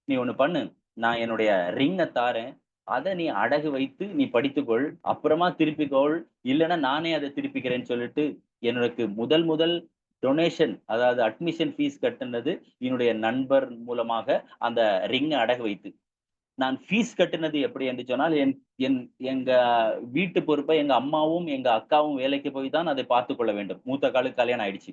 B: நீ ஒண்ணு பண்ணு. நான் என்னுடைய ரிங்க தாரேன். அத நீ அடகு வைத்து நீ படித்துக்கொள். அப்புறமா திருப்பிக்கொள். இல்லன்னா நானே அத திருப்பிக்கிறேன்னு" சொல்லிட்டு எனக்கு முதல் முதல் டொனேஷன் அதாவது அட்மிஷன் ஃபீஸ் கட்டுனது என்னுடைய நண்பர் மூலமாக அந்த ரிங்க அடகு வைத்து. நான் ஃபீஸ் கட்டுனது எப்படி என்று சொன்னால், என் என் எங்க வீட்டு பொறுப்ப எங்க அம்மாவும், எங்க அக்காவும் வேலைக்கு போய் தான் அதை பார்த்துக் கொள்ள வேண்டும். மூத்த அக்காளுக்கு கல்யாணம் ஆயிடுச்சு.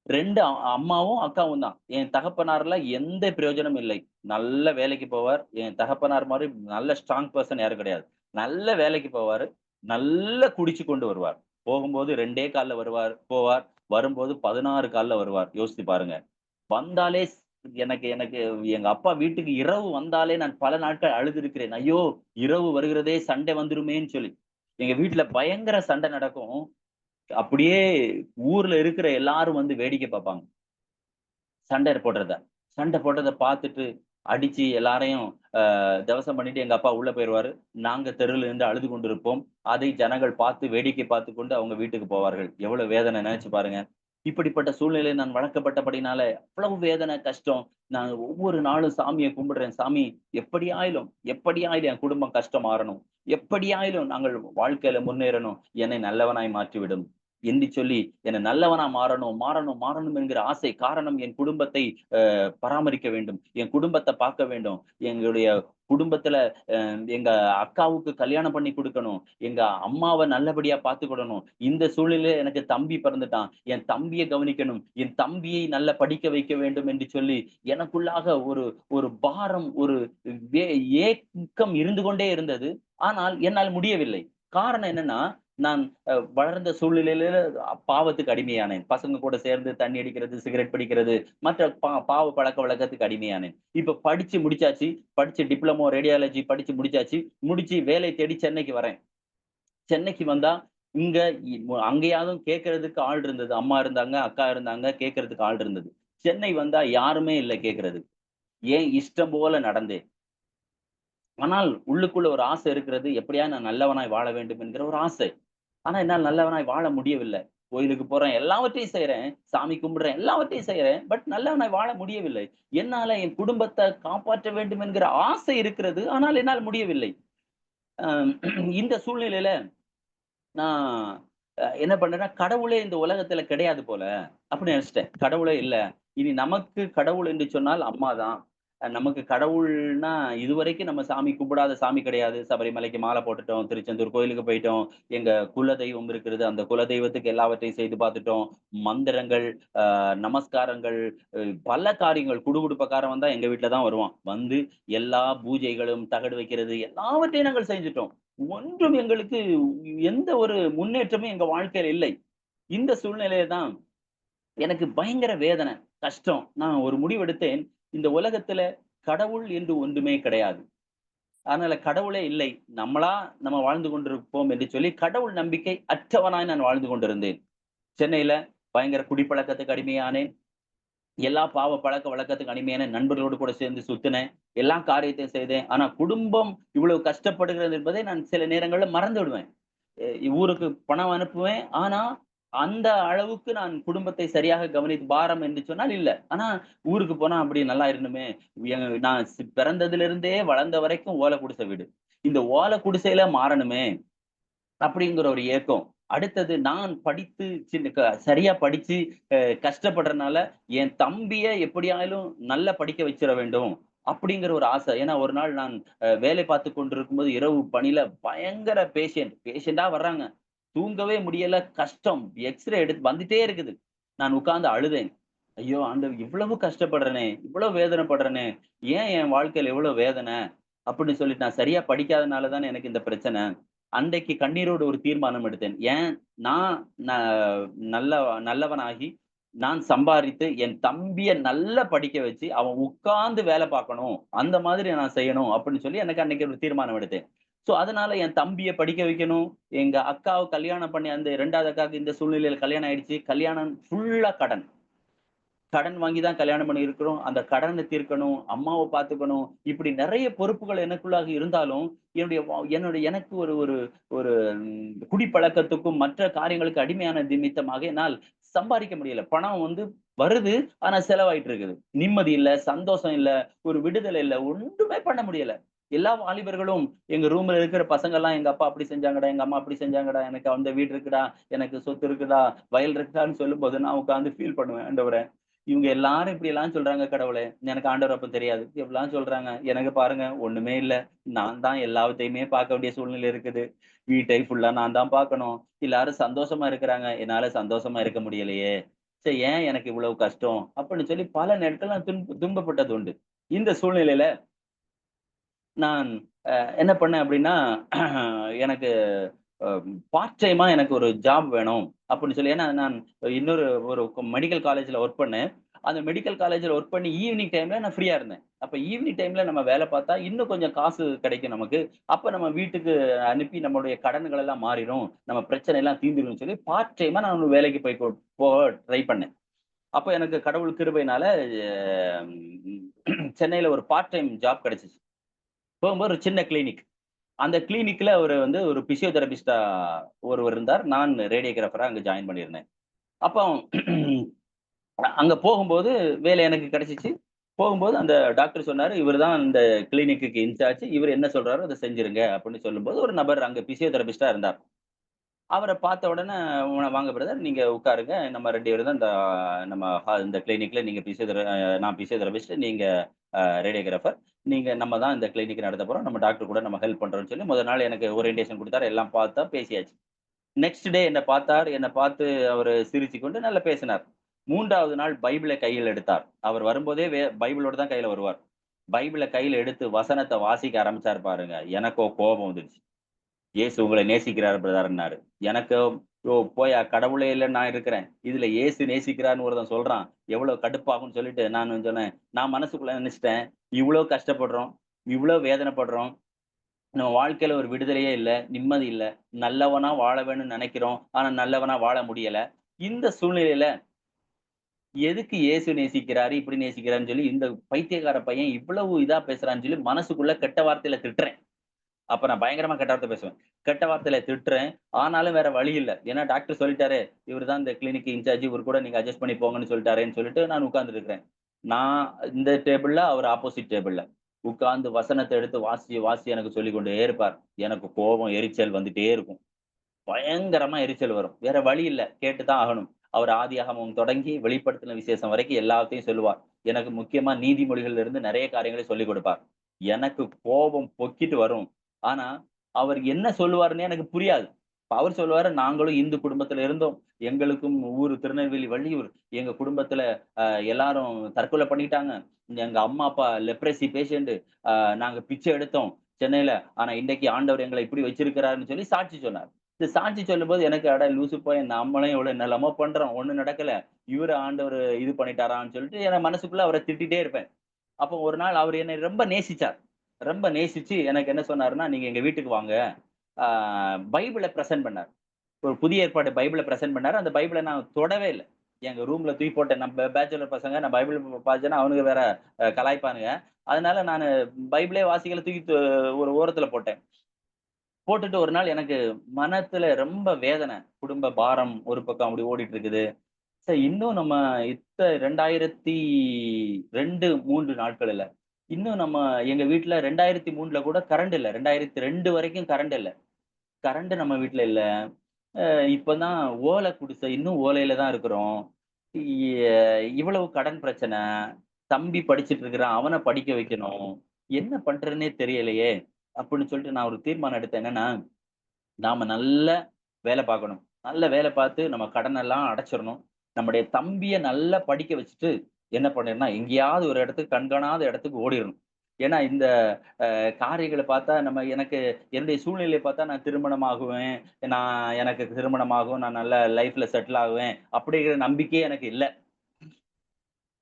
B: 2 அம்மாவும், அக்காவும் தான். என் தகப்பனார்ல எந்த பிரயோஜனமும் இல்லை. நல்ல வேலைக்கு போவார். என் தகப்பனார் மாரி நல்ல ஸ்ட்ராங் பெர்சன் யாரும் கிடையாது. நல்ல வேலைக்கு போவாரு. நல்ல குடிச்சு கொண்டு வருவார். போகும்போது 2டே கால்ல வருவார் போவார். வரும்போது 16 கால்ல வருவார். யோசித்து பாருங்க. வந்தாலே எனக்கு எனக்கு எங்க அப்பா வீட்டுக்கு இரவு வந்தாலே நான் பல நாட்கள் அழுதிருக்கிறேன். ஐயோ! இரவு வருகிறதே சண்டை வந்துருமேன்னு சொல்லி. எங்க வீட்ல பயங்கர சண்டை நடக்கும். அப்படியே ஊர்ல இருக்கிற எல்லாரும் வேடிக்கை பார்ப்பாங்க. சண்டை போடுறத. சண்டை போட்டத பார்த்துட்டு, அடிச்சு எல்லாரையும் தவசம் பண்ணிட்டு எங்க அப்பா உள்ள போயிருவாரு. நாங்க தெருவுல நின்று அழுது கொண்டிருப்போம். அதை ஜனங்கள் பார்த்து வேடிக்கை பார்த்துக் கொண்டு அவங்க வீட்டுக்கு போவார்கள். எவ்வளவு வேதனை நெனச்சு பாருங்க. இப்படிப்பட்ட சூழ்நிலையில் நான் வளர்க்கப்பட்டபடினால அவ்வளவு வேதனை, கஷ்டம். நான் ஒவ்வொரு நாளும் சாமிய கும்பிடுறேன். சாமி எப்படியாயிலும் எப்படியாயிலும் என் குடும்பம் கஷ்டம் மாறணும். எப்படியாயிலும் நாங்கள் வாழ்க்கையில முன்னேறணும். என்னை நல்லவனாய் மாற்றிவிடும் என்று சொல்லி என்னை நல்லவனா மாறணும், மாறணும், மாறணும் என்கிற ஆசை. காரணம் என் குடும்பத்தை பராமரிக்க வேண்டும். என் குடும்பத்த பார்க்க வேண்டும். எங்களுடைய குடும்பத்துல எங்க அக்காவுக்கு கல்யாணம் பண்ணி குடுக்கணும். எங்க அம்மாவ நல்லபடியா பார்த்துக்கிடணும். இந்த சூழ்நிலையில எனக்கு தம்பி பிறந்துட்டான். என் தம்பிய கவனிக்கணும். என் தம்பியை நல்லா படிக்க வைக்க வேண்டும் என்று சொல்லி எனக்குள்ளாக ஒரு ஒரு பாரம், ஒரு வே ஏக்கம் இருந்து கொண்டே இருந்தது. ஆனால் என்னால் முடியவில்லை. காரணம் என்னன்னா, நான் வளர்ந்த சூழ்நிலையில பாவத்துக்கு அடிமையானேன். பசங்க கூட சேர்ந்து தண்ணி அடிக்கிறது, சிகரெட் பிடிக்கிறது, மற்ற பாவ பழக்கவழக்கத்துக்கு அடிமையானேன். இப்ப படிச்சு முடிச்சாச்சு. படிச்சு டிப்ளமோ ரேடியாலஜி படிச்சு முடிச்சாச்சு. முடிச்சு வேலை தேடி சென்னைக்கு வரேன். சென்னைக்கு வந்தா, இங்க அங்கேயாவது கேட்கறதுக்கு ஆள் இருந்தது. அம்மா இருந்தாங்க, அக்கா இருந்தாங்க, கேட்கறதுக்கு ஆள் இருந்தது. சென்னை வந்தா யாருமே இல்ல கேட்கறதுக்கு. ஏன் இஷ்டம் போல நடந்தேன். ஆனால் உள்ளுக்குள்ள ஒரு ஆசை இருக்கிறது. எப்படியாவது நான் நல்லவனாய் வாழ வேண்டும் என்கிற ஒரு ஆசை. ஆனா என்னால நல்லவனாய் வாழ முடியவில்லை. கோயிலுக்கு போறேன், எல்லாவற்றையும் செய்றேன். சாமி கும்பிடுறேன், எல்லாவற்றையும் செய்றேன். பட் நல்லவனாய் வாழ முடியவில்லை. என்னால என் குடும்பத்த காப்பாற்ற வேண்டும் என்கிற ஆசை இருக்கிறது. ஆனால் என்னால் முடியவில்லை. அ இந்த சூழ்நிலையில நான் என்ன பண்றேன்னா, கடவுளே இந்த உலகத்துல கிடையாது போல, அப்படின்னு நெனச்சுட்டேன். கடவுளே இல்ல. இனி நமக்கு கடவுள் என்று சொன்னால் அம்மா தான். நமக்கு கடவுள்னா இதுவரைக்கும் நம்ம சாமி கும்பிடாத சாமி கிடையாது. சபரிமலைக்கு மாலை போட்டுட்டோம், திருச்செந்தூர் கோயிலுக்கு போயிட்டோம், எங்க குலதெய்வம் இருக்கிறது, அந்த குலதெய்வத்துக்கு எல்லாவற்றையும் செய்து பார்த்துட்டோம். மந்திரங்கள், நமஸ்காரங்கள், பல காரியங்கள். குடுகுடுப்பக்காரன் வந்தா எங்க வீட்ல தான் வருவான். வந்து எல்லா பூஜைகளும், தகடு வைக்கிறது எல்லாவற்றையும் நாங்கள் செஞ்சுட்டோம். ஒன்றும் எங்களுக்கு எந்த ஒரு முன்னேற்றமும் எங்க வாழ்க்கையில இல்லை. இந்த சூழ்நிலையில தான் எனக்கு பயங்கர வேதனை, கஷ்டம். நான் ஒரு முடிவெடுத்தேன். இந்த உலகத்துல கடவுள் என்று ஒன்றுமே கிடையாது. அதனால கடவுளே இல்லை. நம்ம வாழ்ந்து கொண்டிருப்போம் என்று சொல்லி கடவுள் நம்பிக்கை அற்றவனாய் நான் வாழ்ந்து கொண்டிருந்தேன். சென்னையில பயங்கர குடிப்பழக்கத்துக்கு அடிமையானேன். எல்லா பாவ பழக்கவழக்கத்துக்கு அடிமையான நண்பர்களோடு கூட சேர்ந்து சுத்தினேன். எல்லா காரியத்தையும் செய்தேன். ஆனா குடும்பம் இவ்வளவு கஷ்டப்படுகிறது என்பதை நான் சில நேரங்கள்ல மறந்து விடுவேன். ஊருக்கு பணம் அனுப்புவேன். ஆனா, அந்த அளவுக்கு நான் குடும்பத்தை சரியாக கவனித்து பாரம் என்று சொன்னால் இல்ல. ஆனா, ஊருக்கு போனா அப்படி நல்லா இருக்கணுமே. நான் பிறந்ததிலிருந்தே வளர்ந்த வரைக்கும் ஓலை குடிசை வீடு. இந்த ஓலை குடிசையில மாறணுமே அப்படிங்கிற ஒரு ஏக்கம். அடுத்தது நான் படித்து சரியா படிச்சு கஷ்டப்படுறனால, என் தம்பிய எப்படியாயிலும் நல்லா படிக்க வச்சிர வேண்டும். அப்படிங்கிற ஒரு ஆசை. ஏன்னா ஒரு நாள் நான் வேலை பார்த்துக் கொண்டிருக்கும்போது இரவு பணியில பயங்கர பேஷண்டா வர்றாங்க. தூங்கவே முடியல. கஷ்டம். எக்ஸ்ரே எடுத்து வந்துட்டே இருக்குது. நான் உட்கார்ந்து அழுதேன். ஐயோ! ஆண்டவ் இவ்வளவு கஷ்டப்படுறேனே! இவ்வளவு வேதனைப்படுறேனே! ஏன் என் வாழ்க்கையில இவ்வளவு வேதனை? அப்படின்னு சொல்லிட்டு நான் சரியா படிக்காதனால தானே எனக்கு இந்த பிரச்சனை. அன்றைக்கு கண்ணீரோடு ஒரு தீர்மானம் எடுத்தேன். ஏன் நான் ந நல்ல நல்லவனாகி, நான் சம்பாரித்து என் தம்பிய நல்லா படிக்க வச்சு, அவன் உட்கார்ந்து வேலை பார்க்கணும். அந்த மாதிரி நான் செய்யணும் அப்படின்னு சொல்லி எனக்கு அன்னைக்கு ஒரு தீர்மானம் எடுத்தேன். சோ அதனால என் தம்பிய படிக்க வைக்கணும். எங்க அக்காவ கல்யாணம் பண்ணி அந்த 2வது அக்காவுக்கு இந்த சூழ்நிலையில கல்யாணம் ஆயிடுச்சு. கல்யாணம் ஃபுல்லா கடன். கடன் வாங்கி தான் கல்யாணம் பண்ணியிருக்கிறோம். அந்த கடன தீர்க்கணும், அம்மாவ பார்த்துக்கணும். இப்படி நெறைய பொறுப்புகள் எனக்குள்ளாக இருந்தாலும், எனக்கு ஒரு ஒரு ஒரு குடிப்பழக்கத்துக்கும், மற்ற காரியங்களுக்கு அடிமையான நிமித்தமாக என்னால் சம்பாரிக்க முடியல. பணம் வந்து வருது, ஆனா செலவாயிட்டு இருக்குது. நிம்மதி இல்ல, சந்தோஷம் இல்ல, ஒரு விடுதலை இல்ல. ஒண்ணுமே பண்ண முடியல. எல்லா வாலிபர்களும் எங்க ரூம்ல இருக்கிற பசங்கள்லாம், "எங்க அப்பா அப்படி செஞ்சாங்கடா, எங்க அம்மா அப்படி செஞ்சாங்கடா, எனக்கு அந்த வீடு இருக்குடா, எனக்கு சொத்து இருக்குடா, வயல் இருக்குடான்னு" சொல்லும்போது நான் உட்கார்ந்து ஃபீல் பண்ணுவேன். ஆண்டவரே! இவங்க எல்லாரும் இப்படியெல்லாம் சொல்றாங்க கடவுளே! எனக்கு ஆண்டவர அப்ப தெரியாது. இப்படிலாம் சொல்றாங்க. எனக்கு பாருங்க ஒண்ணுமே இல்ல. நான் தான் எல்லாத்தையுமே பார்க்க வேண்டிய சூழ்நிலை இருக்குது. வீட்டை ஃபுல்லா நான் தான் பார்க்கணும். எல்லாரும் சந்தோஷமா இருக்கிறாங்க. என்னால சந்தோஷமா இருக்க முடியலையே! சரி ஏன் எனக்கு இவ்வளவு கஷ்டம்? அப்படின்னு சொல்லி பல நாட்கள் நான் துன்பப்பட்டது உண்டு. இந்த சூழ்நிலையில நான் என்ன பண்ணேன் அப்படின்னா, எனக்கு அ பார்ட் டைமா எனக்கு ஒரு ஜாப் வேணும் அப்படின்னு சொல்லி ஏன்னா நான் இன்னொரு ஒரு மெடிக்கல் காலேஜ்ல ஒர்க் பண்ணேன். அந்த மெடிக்கல் காலேஜ்ல ஒர்க் பண்ணி ஈவினிங் டைம்ல நான் ஃப்ரீயா இருந்தேன். அப்ப ஈவினிங் டைம்ல நம்ம வேலை பார்த்தா இன்னும் கொஞ்சம் காசு கிடைக்கும் நமக்கு. அப்ப நம்ம வீட்டுக்கு அனுப்பி நம்மளுடைய கடன்கள் எல்லாம் மாறிரும். நம்ம பிரச்சனை எல்லாம் தீர்ந்துரும்னு சொல்லி பார்ட் டைமா நான் ஒரு வேலைக்கு போக ட்ரை பண்ணேன். அப்ப எனக்கு கடவுள் கிருபையினால அ சென்னையில ஒரு பார்ட் டைம் ஜாப் கிடைச்சுச்சு. போகும்போது ஒரு சின்ன கிளினிக். அந்த கிளினிக்ல அவரு வந்து ஒரு பிசியோதெரபிஸ்ட்டா ஒருவர் இருந்தார். நான் ரேடியோகிராஃபரா அங்க ஜாயின் பண்ணியிருந்தேன். அப்போ அங்க போகும்போது வேலை எனக்கு கிடைச்சுச்சு. போகும்போது அந்த டாக்டர் சொன்னாரு, "இவரு தான் இந்த கிளினிக்குக்கு இன்சார்ஜ். இவரு என்ன சொல்றாரோ அத செஞ்சுருங்க." அப்படின்னு சொல்லும்போது, ஒரு நபர் அங்க பிசியோதெரபிஸ்ட்டா இருந்தார். அவர பார்த்த உடனே, "வாங்க பிரதர் நீங்க உட்காருங்க. நம்ம 2 பேரும் தான் இந்த கிளினிக்ல நீங்க நான் பிசியோதெரபிஸ்ட், நீங்க ரேடியோகிராஃபர். நம்ம தான் இந்த கிளினிக் நடத்தப் போறோம். நம்ம டாக்டர் கூட நம்ம ஹெல்ப் பண்றோம்ன்னு" சொல்லி முதல் நாள் எனக்கு ஓரியன்டேஷன் குடுத்தாரு. எல்லாம் பார்த்தா பேசியாச்சு. நெக்ஸ்ட் டே என்ன பார்த்தார். என்ன பார்த்து அவரு சிரிச்சுக்கொண்டு நல்லா பேசினார். 3வது நாள் பைபிள கையில் எடுத்தார். அவர் வரும்போதே பைபிளோட தான் கையில வருவார். பைபிள கையில எடுத்து வசனத்த வாசிக்க ஆரம்பிச்சாரு பாருங்க. எனக்கோ கோபம் வந்துருச்சு. இயேசு உங்களை நேசிக்கிறார் பிரதர்ன்னாரு. எனக்கு போயா கடவுளே இல்லன்னு நான் இருக்கிறேன். இதுல இயேசு நேசிக்கிறார்ன்னு ஒருத்தன் சொல்றான். எவ்வளவு கடுப்பாகும்ன்னு சொல்லிட்டு நான் சொன்னேன். நான் மனசுக்குள்ள நினைச்சுட்டேன். இவ்ளோ கஷ்டப்படுறோம். இவ்ளோ வேதனைப்படுறோம். நம்ம வாழ்க்கையில ஒரு விடுதலையே இல்ல. நிம்மதி இல்ல. நல்லவனா வாழ வேணும்னு நெனைக்கிறோம். ஆனா நல்லவனா வாழ முடியல. இந்த சூழ்நிலையில எதுக்கு இயேசு நேசிக்கிறாரு, இப்படி நேசிக்கிறாருன்னு சொல்லி இந்த பைத்தியக்கார பையன் இவ்வளவு இதா பேசுறான்னு சொல்லி மனசுக்குள்ள கெட்ட வார்த்தையில திட்டுறேன். அப்ப நான் பயங்கரமா கெட்ட வார்த்தை பேசுவேன். கெட்ட வார்த்தையில திட்டுறேன். ஆனாலும் வேற வழி இல்ல. ஏன்னா டாக்டர் சொல்லிட்டாரே, இவரு தான் இந்த கிளினிக் இன்சார்ஜ். இவரு கூட நீங்க அட்ஜஸ்ட் பண்ணி போங்கன்னு சொல்லிட்டாரேன்னு சொல்லிட்டு நான் உட்கார்ந்துட்டு இருக்கிறேன். நான் இந்த டேபிள்ல, அவர் ஆப்போசிட் டேபிள்ல. உட்கார்ந்து வசனத்த எடுத்து வாசி, வாசி எனக்கு சொல்லிக் கொண்டே இருப்பார். எனக்கு கோபம், எரிச்சல் வந்துட்டே இருக்கும். பயங்கரமா எரிச்சல் வரும். வேற வழி இல்ல. கேட்டு தான் ஆகணும். அவர் ஆதியாகமம் தொடங்கி வெளிப்படுத்தின விசேஷம் வரைக்கும் எல்லாத்தையும் சொல்லுவார். எனக்கு முக்கியமா நீதிமொழிகள்ல இருந்து நிறைய காரியங்களை சொல்லிக் கொடுப்பார். எனக்கு கோபம் பொக்கிட்டு வரும். ஆனா, அவர் என்ன சொல்லுவாருன்னே எனக்கு புரியாது. அவர் சொல்லுவாரு, நாங்களும் இந்து குடும்பத்துல இருந்தோம். எங்களுக்கும் ஊரு திருநெல்வேலி, வள்ளியூர். எங்க குடும்பத்துல எல்லாரும் தற்கொலை பண்ணிட்டாங்க. எங்க அம்மா, அப்பா லெப்ரசி பேஷண்ட். நாங்க பிச்சை எடுத்தோம் சென்னையில. ஆனா இன்னைக்கு ஆண்டவர் எங்களை இப்படி வச்சிருக்கிறாருன்னு சொல்லி சாட்சி சொன்னார். இந்த சாட்சி சொல்லும்போது எனக்கு அட லூசு பையன் நம்மளும் எவ்வளவு என்னெல்லாமோ பண்றோம். ஒண்ணும் நடக்கல. இவரு ஆண்டவர் இது பண்ணிட்டாரான்னு சொல்லிட்டு என் மனசுக்குள்ள அவரை திட்டிட்டே இருப்பேன். அப்போ ஒரு நாள் அவர் என்னை ரொம்ப நேசிச்சார். ரொம்ப நேசிச்சு எனக்கு என்ன சொன்னாருன்னா, "நீங்க எங்க வீட்டுக்கு வாங்க." ஆ பைபிள பிரசன்ட் பண்ணார். ஒரு புதிய ஏற்பாடு பைபிள பிரசன்ட் பண்ணாரு. அந்த பைபிள நான் தொடவே இல்ல. எங்க ரூம்ல தூக்கி போட்டேன். நம்ம பேச்சுலர் பசங்க நான் பைபிள் வாசிச்சேன்னா அவனுங்க வேற கலாய்ப்பானுங்க. அதனால நானு பைபிளே வாசிக்கல தூக்கி ஒரு ஓரத்துல போட்டேன். போட்டுட்டு ஒரு நாள் எனக்கு மனத்துல ரொம்ப வேதனை. குடும்ப பாரம் ஒரு பக்கம் அப்படி ஓடிட்டு இருக்குது. இன்னும் நம்ம 2002, 3 நாட்கள் இல்ல. இன்னும் நம்ம எங்க வீட்ல 2003ல கூட கரண்ட் இல்ல. 2002 வரைக்கும் கரண்ட் இல்ல. கரண்ட் நம்ம வீட்ல இல்ல. அ இப்பதான் ஓலை குடிசை. இன்னும் ஓலையில தான் இருக்கிறோம். இ இவ்வளவு கடன் பிரச்சனை. தம்பி படிச்சுட்டு இருக்கிறான். அவன படிக்க வைக்கணும். என்ன பண்றதுன்னே தெரியலையே! அப்படின்னு சொல்லிட்டு நான் ஒரு தீர்மானம் எடுத்தேன். என்னன்னா, நாம நல்ல வேலை பார்க்கணும். நல்ல வேலை பார்த்து நம்ம கடனெல்லாம் அடைச்சிரணும். நம்முடைய தம்பிய நல்லா படிக்க வச்சுட்டு, என்ன பண்ணிறணும்னா, எங்கேயாவது ஒரு இடத்துக்கு கண்காணாத இடத்துக்கு ஓடிறணும். ஏன்னா இந்த காரியங்கள பார்த்தா எனக்கு என்னுடைய சூழ்நிலைய பார்த்தா நான் திருமணம் ஆகுவேன். எனக்கு திருமணம் ஆகும். நான் நல்ல லைஃப்ல செட்டில் ஆகுவேன். அப்படிங்கிற நம்பிக்கையே எனக்கு இல்ல.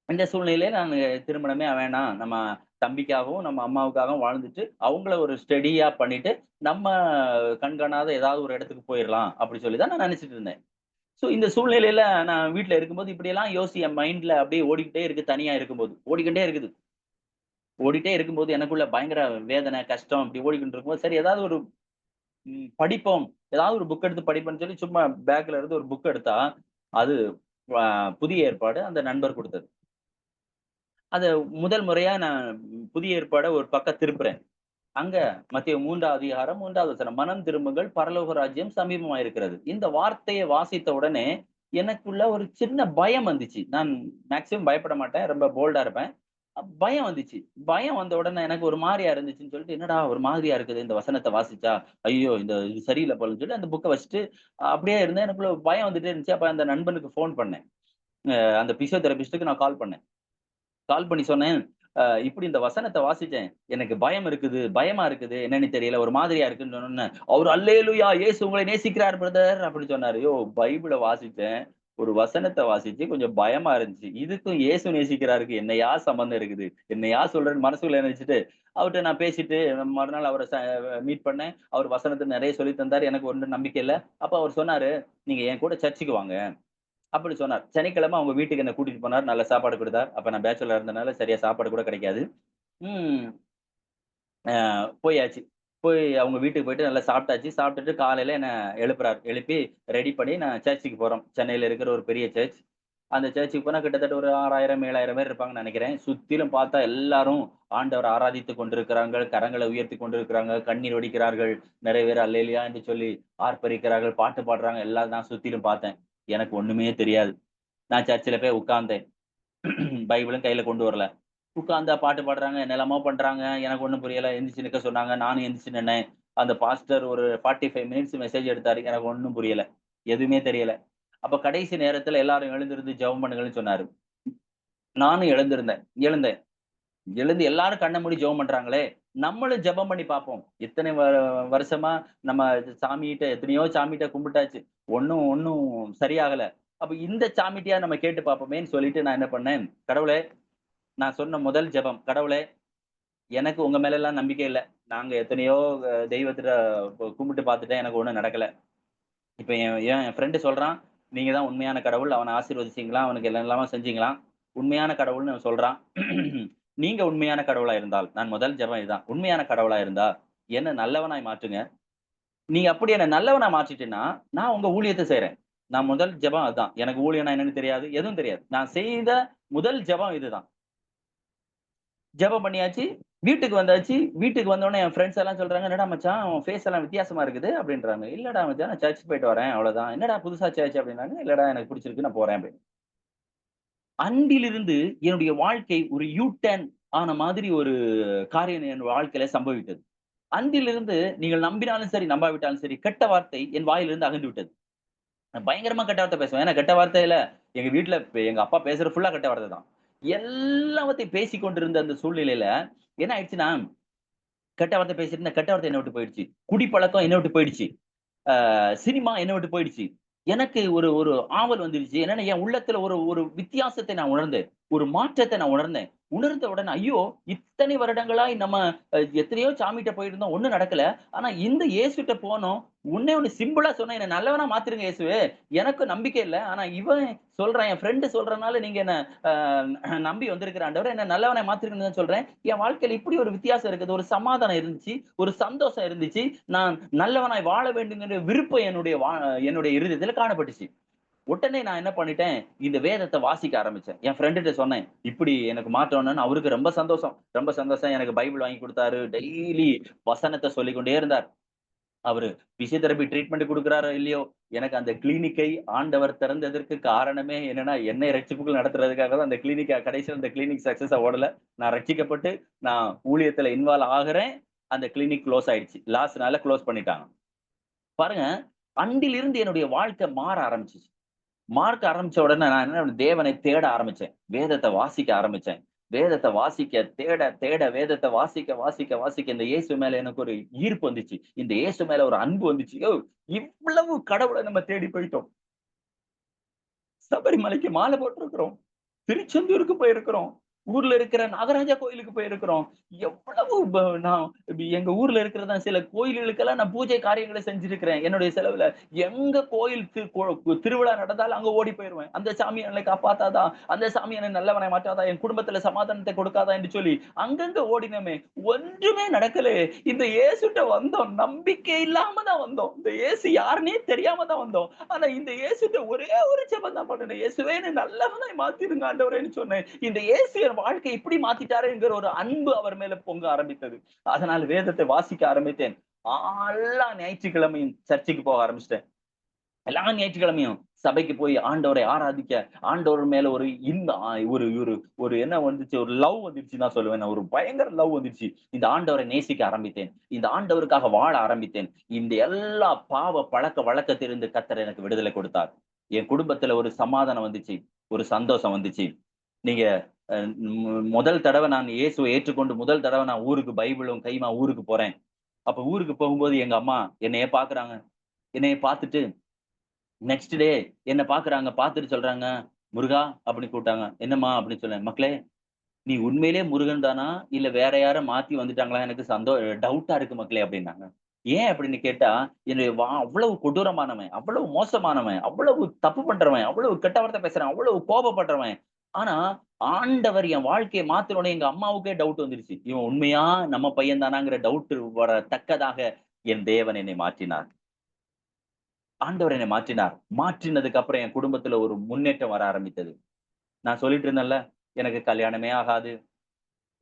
B: இந்த சூழ்நிலையில நானு திருமணமே வேணாம். நம்ம தம்பிக்காகவும், நம்ம அம்மாவுக்காகவும் வாழ்ந்துட்டு, அவங்கள ஒரு ஸ்டடியா பண்ணிட்டு, நம்ம கண்காணாத ஏதாவது ஒரு இடத்துக்கு போயிரலாம். அப்படி சொல்லி தான் நான் நினைச்சுட்டு இருந்தேன். இந்த சூழ்நிலையில நான் வீட்ல இருக்கும்போது இப்படியெல்லாம் என் மைண்ட்ல அப்படியே ஓடிக்கிட்டே இருக்கு தனியா இருக்கும்போது. ஓடிக்கிட்டே இருக்குது. ஓடிட்டே இருக்கும்போது எனக்குள்ள பயங்கர வேதனை, கஷ்டம் இப்படி ஓடிக்கிட்டு இருக்கும்போது, சரி ஏதாவது ஒரு படிப்போம். ஏதாவது ஒரு புக் எடுத்து படிப்போம்ன்னு சொல்லி சும்மா பேக்ல இருந்து ஒரு புக் எடுத்தா, அது அ புதிய ஏற்பாடு அந்த நண்பர் குடுத்தது. அத முதல் முறையா நான் புதிய ஏற்பாட ஒரு பக்கம் திருப்புறேன். அங்க மத்தேயு 3 அதிகாரம் 3 வசனம். மனம் திரும்புங்கள் பரலோக ராஜ்யம் சமீபமாயிருக்கிறது. இந்த வார்த்தைய வாசித்த உடனே எனக்குள்ள ஒரு சின்ன பயம் வந்துச்சு. நான் மேக்ஸிமம் பயப்பட மாட்டேன். ரொம்ப போல்டா இருப்பேன். பயம் வந்துச்சு. பயம் வந்த உடனே எனக்கு ஒரு மாரியா இருந்துச்சுன்னு சொல்லிட்டு, என்னடா ஒரு மாதிரியா இருக்குது இந்த வசனத்த வாசிச்சா. ஐயோ! இது சரியில்ல போலன்னு சொல்லி அந்த புக்க வச்சுட்டு அப்படியே இருந்தேன். எனக்குள்ள ஒரு பயம் வந்துட்டே இருந்துச்சு. அப்ப அந்த நண்பனுக்கு ஃபோன் பண்ணேன். அந்த பிசியோதெரபிஸ்ட்க்கு நான் கால் பண்ணேன். கால் பண்ணி சொன்னேன். இப்படி இந்த வசனத்த வாசிச்சேன். எனக்கு பயம் இருக்குது. பயமா இருக்குது. என்னன்னு தெரியல. ஒரு மாதிரியா இருக்குன்னு சொன்னோனே, அவரு அல்லேலூயா! இயேசு உங்களை நேசிக்கிறார் பிரதர் அப்படின்னு சொன்னாரு. பைபிள வாசிச்சேன். ஒரு வசனத்த வாசிச்சு கொஞ்சம் பயமா இருந்துச்சு. இதுக்கும் இயேசு நேசிக்கிறாருக்கு என்னய்யா சம்மந்தம் இருக்குது? என்னய்யா சொல்றேன்னு மனசுக்குள்ள நெனச்சுட்டு, அவர்ட்ட நான் பேசிட்டு மறுநாள் அவர மீட் பண்ணேன். அவர் வசனத்த நெறைய சொல்லி தந்தாரு. எனக்கு ஒண்ணும் நம்பிக்கை இல்ல. அப்ப அவர் சொன்னாரு, "நீங்க என் கூட சர்ச்சுக்கு வாங்க." அப்படி சொன்னார். சனிக்கிழமை அவங்க வீட்டுக்கு என்ன கூட்டிட்டு போனார். நல்ல சாப்பாடு குடுத்தார். அப்ப நான் பேச்சுலரா இருந்தனால சரியா சாப்பாடு கூட கிடைக்காது. ம். அ போயாச்சு. போய் அவங்க வீட்டுக்கு போயிட்டு நல்லா சாப்பிட்டாச்சு. சாப்பிட்டுட்டு காலையில என்ன எழுப்புறார். எழுப்பி ரெடி பண்ணி நான் சர்ச்சுக்கு போறோம். சென்னையில இருக்கிற ஒரு பெரிய சர்ச். அந்த சர்ச்சுக்கு போனா கிட்டத்தட்ட ஒரு 6000, 7000 பேர் இருப்பாங்கன்னு நெனைக்கிறேன். சுத்திலும் பார்த்தா எல்லாரும் ஆண்டவர ஆராதித்துக் கொண்டிருக்கிறார்கள். கரங்களை உயர்த்திக் கொண்டிருக்கிறாங்க. கண்ணீர் வடிக்கிறார்கள். நிறைய பேர் அல்லேலூயா என்று சொல்லி ஆர்ப்பரிக்கிறார்கள். பாட்டு பாடுறாங்க. எல்லாம் நான் சுத்திலும் பார்த்தேன். எனக்கு ஒண்ணுமே தெரியாது. நான் சர்ச்சில போய் உட்கார்ந்தேன். பைபிளும் கையில கொண்டு வரல. உட்கார்ந்தா பாட்டு பாடுறாங்க, என்னெல்லாமோ பண்றாங்க. எனக்கு ஒண்ணும் புரியல. எந்திரிச்சு நிக்க சொன்னாங்க. நானும் எந்திரிச்சு நின்னேன். அந்த பாஸ்டர் ஒரு 45 மினிட்ஸ் மெசேஜ் எடுத்தாரு. எனக்கு ஒண்ணும் புரியல. எதுவுமே தெரியல. அப்ப கடைசி நேரத்துல எல்லாரும் எழுந்திருந்து ஜெபம் பண்ணுங்கன்னு சொன்னாரு. நானும் எழுந்தேன். எழுந்து எல்லாரும் கண்ண மூடி ஜெபம் பண்றாங்களே! நம்மளும் ஜெபம் பண்ணி பார்ப்போம். இத்தனை வருஷமா நம்ம சாமிகிட்ட எத்தனையோ சாமிகிட்ட கும்பிட்டாச்சு. ஒண்ணும் ஒண்ணும் சரியாகல. அப்ப இந்த சாமிட்டயா நம்ம கேட்டு பார்ப்போமேன்னு சொல்லிட்டு நான் என்ன பண்ணேன், கடவுளே நான் சொன்ன முதல் ஜெபம், கடவுளே எனக்கு உங்க மேலலாம் நம்பிக்கை இல்ல. நாங்க எத்தனையோ தெய்வத்திட்ட கும்பிட்டு பார்த்துட்டேன். எனக்கு ஒண்ணும் நடக்கல. இப்ப என் ஃப்ரெண்ட் சொல்றான், நீங்க தான் உண்மையான கடவுள். அவன ஆசீர்வதிச்சீங்களாம். அவனுக்கு என்னெல்லாமோ செஞ்சீங்களாம். உண்மையான கடவுள்னு அவன் சொல்றான். நீங்க உண்மையான கடவுளா இருந்தால், நான் முதல் ஜெபம் இதுதான். உண்மையான கடவுளா இருந்தா, என்ன நல்லவனாய் மாற்றுங்க. நீங்க அப்படி என்ன நல்லவனா மாற்றிட்டீங்கன்னா, நான் உங்க ஊழியத்த செய்றேன். நான் முதல் ஜெபம் அதுதான். எனக்கு ஊழியம்னா என்னன்னு தெரியாது. எதுவும் தெரியாது. நான் செய்த முதல் ஜெபம் இதுதான். ஜெபம் பண்ணியாச்சு. வீட்டுக்கு வந்தாச்சு. வீட்டுக்கு வந்தோனே என் ஃப்ரெண்ட்ஸ் எல்லாம் சொல்றாங்க, "என்னடா மச்சான் உன் ஃபேஸ் எல்லாம் வித்தியாசமா இருக்குது" அப்படின்றாங்க. "இல்லடா மச்சான் நான் சர்ச் போயிட்டு வரேன் அவ்வளவுதான்." "என்னடா புதுசா சர்ச்?" அப்படின்னாங்க. "இல்லடா எனக்கு பிடிச்சிருக்கு நான் போறேன்" அப்படின்னு. அன்றிலிருந்து என்னுடைய வாழ்க்கை ஒரு யூ டர்ன் ஆன மாதிரி ஒரு காரியம் என் வாழ்க்கையில சம்பவித்தது. அன்றிலிருந்து நீங்கள் நம்பினாலும் சரி, நம்பாவிட்டாலும் சரி, கெட்ட வார்த்தை என் வாயிலிருந்து அகன்று விட்டது. நான் பயங்கரமா கெட்ட வார்த்தை பேசுவேன். ஏன்னா கெட்ட வார்த்தையில எங்க வீட்ல எங்க அப்பா பேசுற ஃபுல்லா கெட்ட வார்த்தை தான். எல்லாவற்றையும் பேசிக் கொண்டிருந்த அந்த சூழ்நிலையில என்ன ஆயிடுச்சுன்னா, கெட்ட வார்த்தை பேசிட்டு இருந்தேன். கெட்ட வார்த்தை என்ன விட்டு போயிடுச்சு. குடிப்பழக்கம் என்ன விட்டு போயிடுச்சு. சினிமா என்ன விட்டு போயிடுச்சு. எனக்கு ஒரு ஒரு ஆவல் வந்துருச்சு. என்னன்னா, என் உள்ளத்துல ஒரு ஒரு வித்தியாசத்தை நான் உணர்ந்தேன். ஒரு மாற்றத்தை நான் உணர்ந்தேன். உணர்ந்த உடனே, ஐயோ! இத்தனை வருடங்களாய் நம்ம எத்தனையோ சாமிட்ட போயிருந்தோம். ஒண்ணும் நடக்கல. ஆனா இந்த இயேசுட்ட போனோம். ஒண்ணே ஒண்ணு சிம்பிளா சொன்னேன். என்ன நல்லவனா மாத்திருங்க இயேசுவே. எனக்கு நம்பிக்கை இல்ல. ஆனா இவன் சொல்றான், என் ஃப்ரெண்ட் சொல்றனால நீங்க என்ன நம்பி வந்திருக்கிற ஆண்டவரே, என்ன நல்லவனா மாத்திருங்கன்னு தான் சொல்றேன். என் வாழ்க்கையில இப்படி ஒரு வித்தியாசம் இருக்குது. ஒரு சமாதானம் இருந்துச்சு. ஒரு சந்தோஷம் இருந்துச்சு. நான் நல்லவனாய் வாழ வேண்டும்ங்கிற விருப்பம் என்னுடைய இருதயத்துல காணப்பட்டுச்சு. உடனே நான் என்ன பண்ணிட்டேன், இந்த வேதத்த வாசிக்க ஆரம்பிச்சேன். என் ஃப்ரெண்டுட்ட சொன்னேன். இப்படி எனக்கு மாற்றம்ன்னு அவருக்கு ரொம்ப சந்தோஷம். ரொம்ப சந்தோஷம். எனக்கு பைபிள் வாங்கி குடுத்தாரு. டெய்லி வசனத்த சொல்லிக் கொண்டே இருந்தார். அவரு பிசியோதெரபி ட்ரீட்மெண்ட் குடுக்குறாரோ இல்லையோ, எனக்கு அந்த கிளினிக்கை ஆண்டவர் திறந்ததற்கு காரணமே என்னன்னா, என்னை ரட்சிப்புக்குள் நடத்துறதுக்காக தான் அந்த கிளினிக்க கடைசில அந்த கிளினிக் சக்சஸா ஓடல. நான் ரட்சிக்கப்பட்டு, நான் ஊழியத்துல இன்வால்வ் ஆகுறேன். அந்த கிளினிக் குளோஸ் ஆயிடுச்சு. லாஸ்ட்னால குளோஸ் பண்ணிட்டாங்க. பாருங்க, அன்றிலிருந்து என்னுடைய வாழ்க்கை மாற ஆரம்பிச்சுச்சு. மார்க்க ஆரம்பிச்ச உடனே நான் என்ன தேவனை தேட ஆரம்பிச்சேன். வேதத்த வாசிக்க ஆரம்பிச்சேன். வேதத்த வாசிக்க, தேட, தேட வேதத்த வாசிக்க, வாசிக்க, வாசிக்க இந்த இயேசு மேல எனக்கு ஒரு ஈர்ப்பு வந்துச்சு. இந்த இயேசு மேல ஒரு அன்பு வந்துச்சு. இவ்வளவு கடவுள நம்ம தேடி போயிட்டோம். சபரிமலைக்கு மாலை போட்டிருக்கிறோம். திருச்செந்தூருக்கு போயிருக்கிறோம். ஊர்ல இருக்கிற நாகராஜா கோயிலுக்கு போயிருக்கிறோம். எவ்வளவு நான் எங்க ஊர்ல இருக்கிற சில கோயில்களுக்கெல்லாம் நான் பூஜை காரியங்கள செஞ்சிருக்கிறேன். என்னுடைய செலவுல. எங்க கோயில் திருவிழா நடந்தாலும் அங்க ஓடி போயிருவேன். அந்த சாமி என்னை காப்பாத்தாதா? அந்த சாமி என்னை நல்லவனாய் மாற்றாதா? என் குடும்பத்துல சமாதானத்தை கொடுக்காதா? என்று சொல்லி அங்கங்க ஓடினோமே. ஒன்றுமே நடக்கலையே. இந்த இயேசுட்ட வந்தோம். நம்பிக்கை இல்லாம தான் வந்தோம். இந்த இயேசு யாருன்னே தெரியாம தான் வந்தோம். ஆனா இந்த இயேசுட்ட ஒரே ஒரு ஜெபம் தான் பண்ணுனேன். இயேசுவே என்னை நல்லவனாய் மாத்திருங்க ஆண்டவரேன்னு சொன்னேன். இந்த இயேசு என் வாழ்க்கைய இப்படி மாத்திட்டாரே என்கிற ஒரு அன்பு அவர் மேல பொங்க ஆரம்பித்தது. அதனால வேதத்தை வாசிக்க ஆரம்பித்தேன். எல்லா ஞாயிற்றுக்கிழமையும் சர்ச்சுக்கு போக ஆரம்பிச்சுட்டேன். எல்லா ஞாயிற்றுக்கிழமையும் சபைக்கு போய் ஆண்டவரை ஆராதிக்க, ஆண்டவர் மேல ஒரு இந்த ஒரு ஒரு ஒரு என்ன வந்துச்சு, ஒரு லவ் வந்துருச்சுன்னு தான் சொல்லுவேன். நான் ஒரு பயங்கர லவ் வந்துருச்சு. இந்த ஆண்டவரை நேசிக்க ஆரம்பித்தேன். இந்த ஆண்டவருக்காக வாழ ஆரம்பித்தேன். இந்த எல்லா பாவ பழக்கத்திலிருந்து கர்த்தர் எனக்கு விடுதலை கொடுத்தார். என் குடும்பத்துல ஒரு சமாதானம் வந்துச்சு. ஒரு சந்தோஷம் வந்துச்சு. நீங்க அ முதல் தடவ நான் இயேசுவ ஏற்றுக்கொண்டு முதல் தடவ நான் ஊருக்கு பைபிளும் கையுமா ஊருக்கு போறேன். அப்ப ஊருக்கு போகும்போது எங்க அம்மா என்னைய பார்க்குறாங்க. என்னைய பார்த்துட்டு நெக்ஸ்ட் டே என்ன பார்க்குறாங்க. பார்த்துட்டு சொல்றாங்க, "முருகா" அப்படின்னு கூப்பிட்டாங்க. "என்னம்மா?" அப்படின்னு சொன்னேன். "மக்களே, நீ உண்மையிலேயே முருகன் தானா? இல்ல வேற யாரோ மாத்தி வந்துட்டாங்களா? எனக்கு டவுட்டா இருக்கு மக்களே" அப்படின்னாங்க. ஏன் அப்படின்னு கேட்டா, என்னுடைய அவ்வளவு கொடூரமானவன், அவ்வளவு மோசமானவன், அவ்வளவு தப்பு பண்றவன், அவ்வளவு கெட்ட வார்த்தை பேசுறவன், அவ்வளவு கோபப்படுறவன். ஆனா, ஆண்டவர் என் வாழ்க்கைய மாத்துனோனே எங்க அம்மாவுக்கே டவுட் வந்துருச்சு. இவன் உண்மையா நம்ம பையன் தானாங்கிற டவுட் வரத்தக்கதாக என் தேவன் என்னை மாற்றினார். ஆண்டவர் என்னை மாற்றினார். மாற்றினதுக்கு அப்புறம் என் குடும்பத்துல ஒரு முன்னேற்றம் வர ஆரம்பித்தது. நான் சொல்லிட்டு இருந்தேன்ல, எனக்கு கல்யாணமே ஆகாது,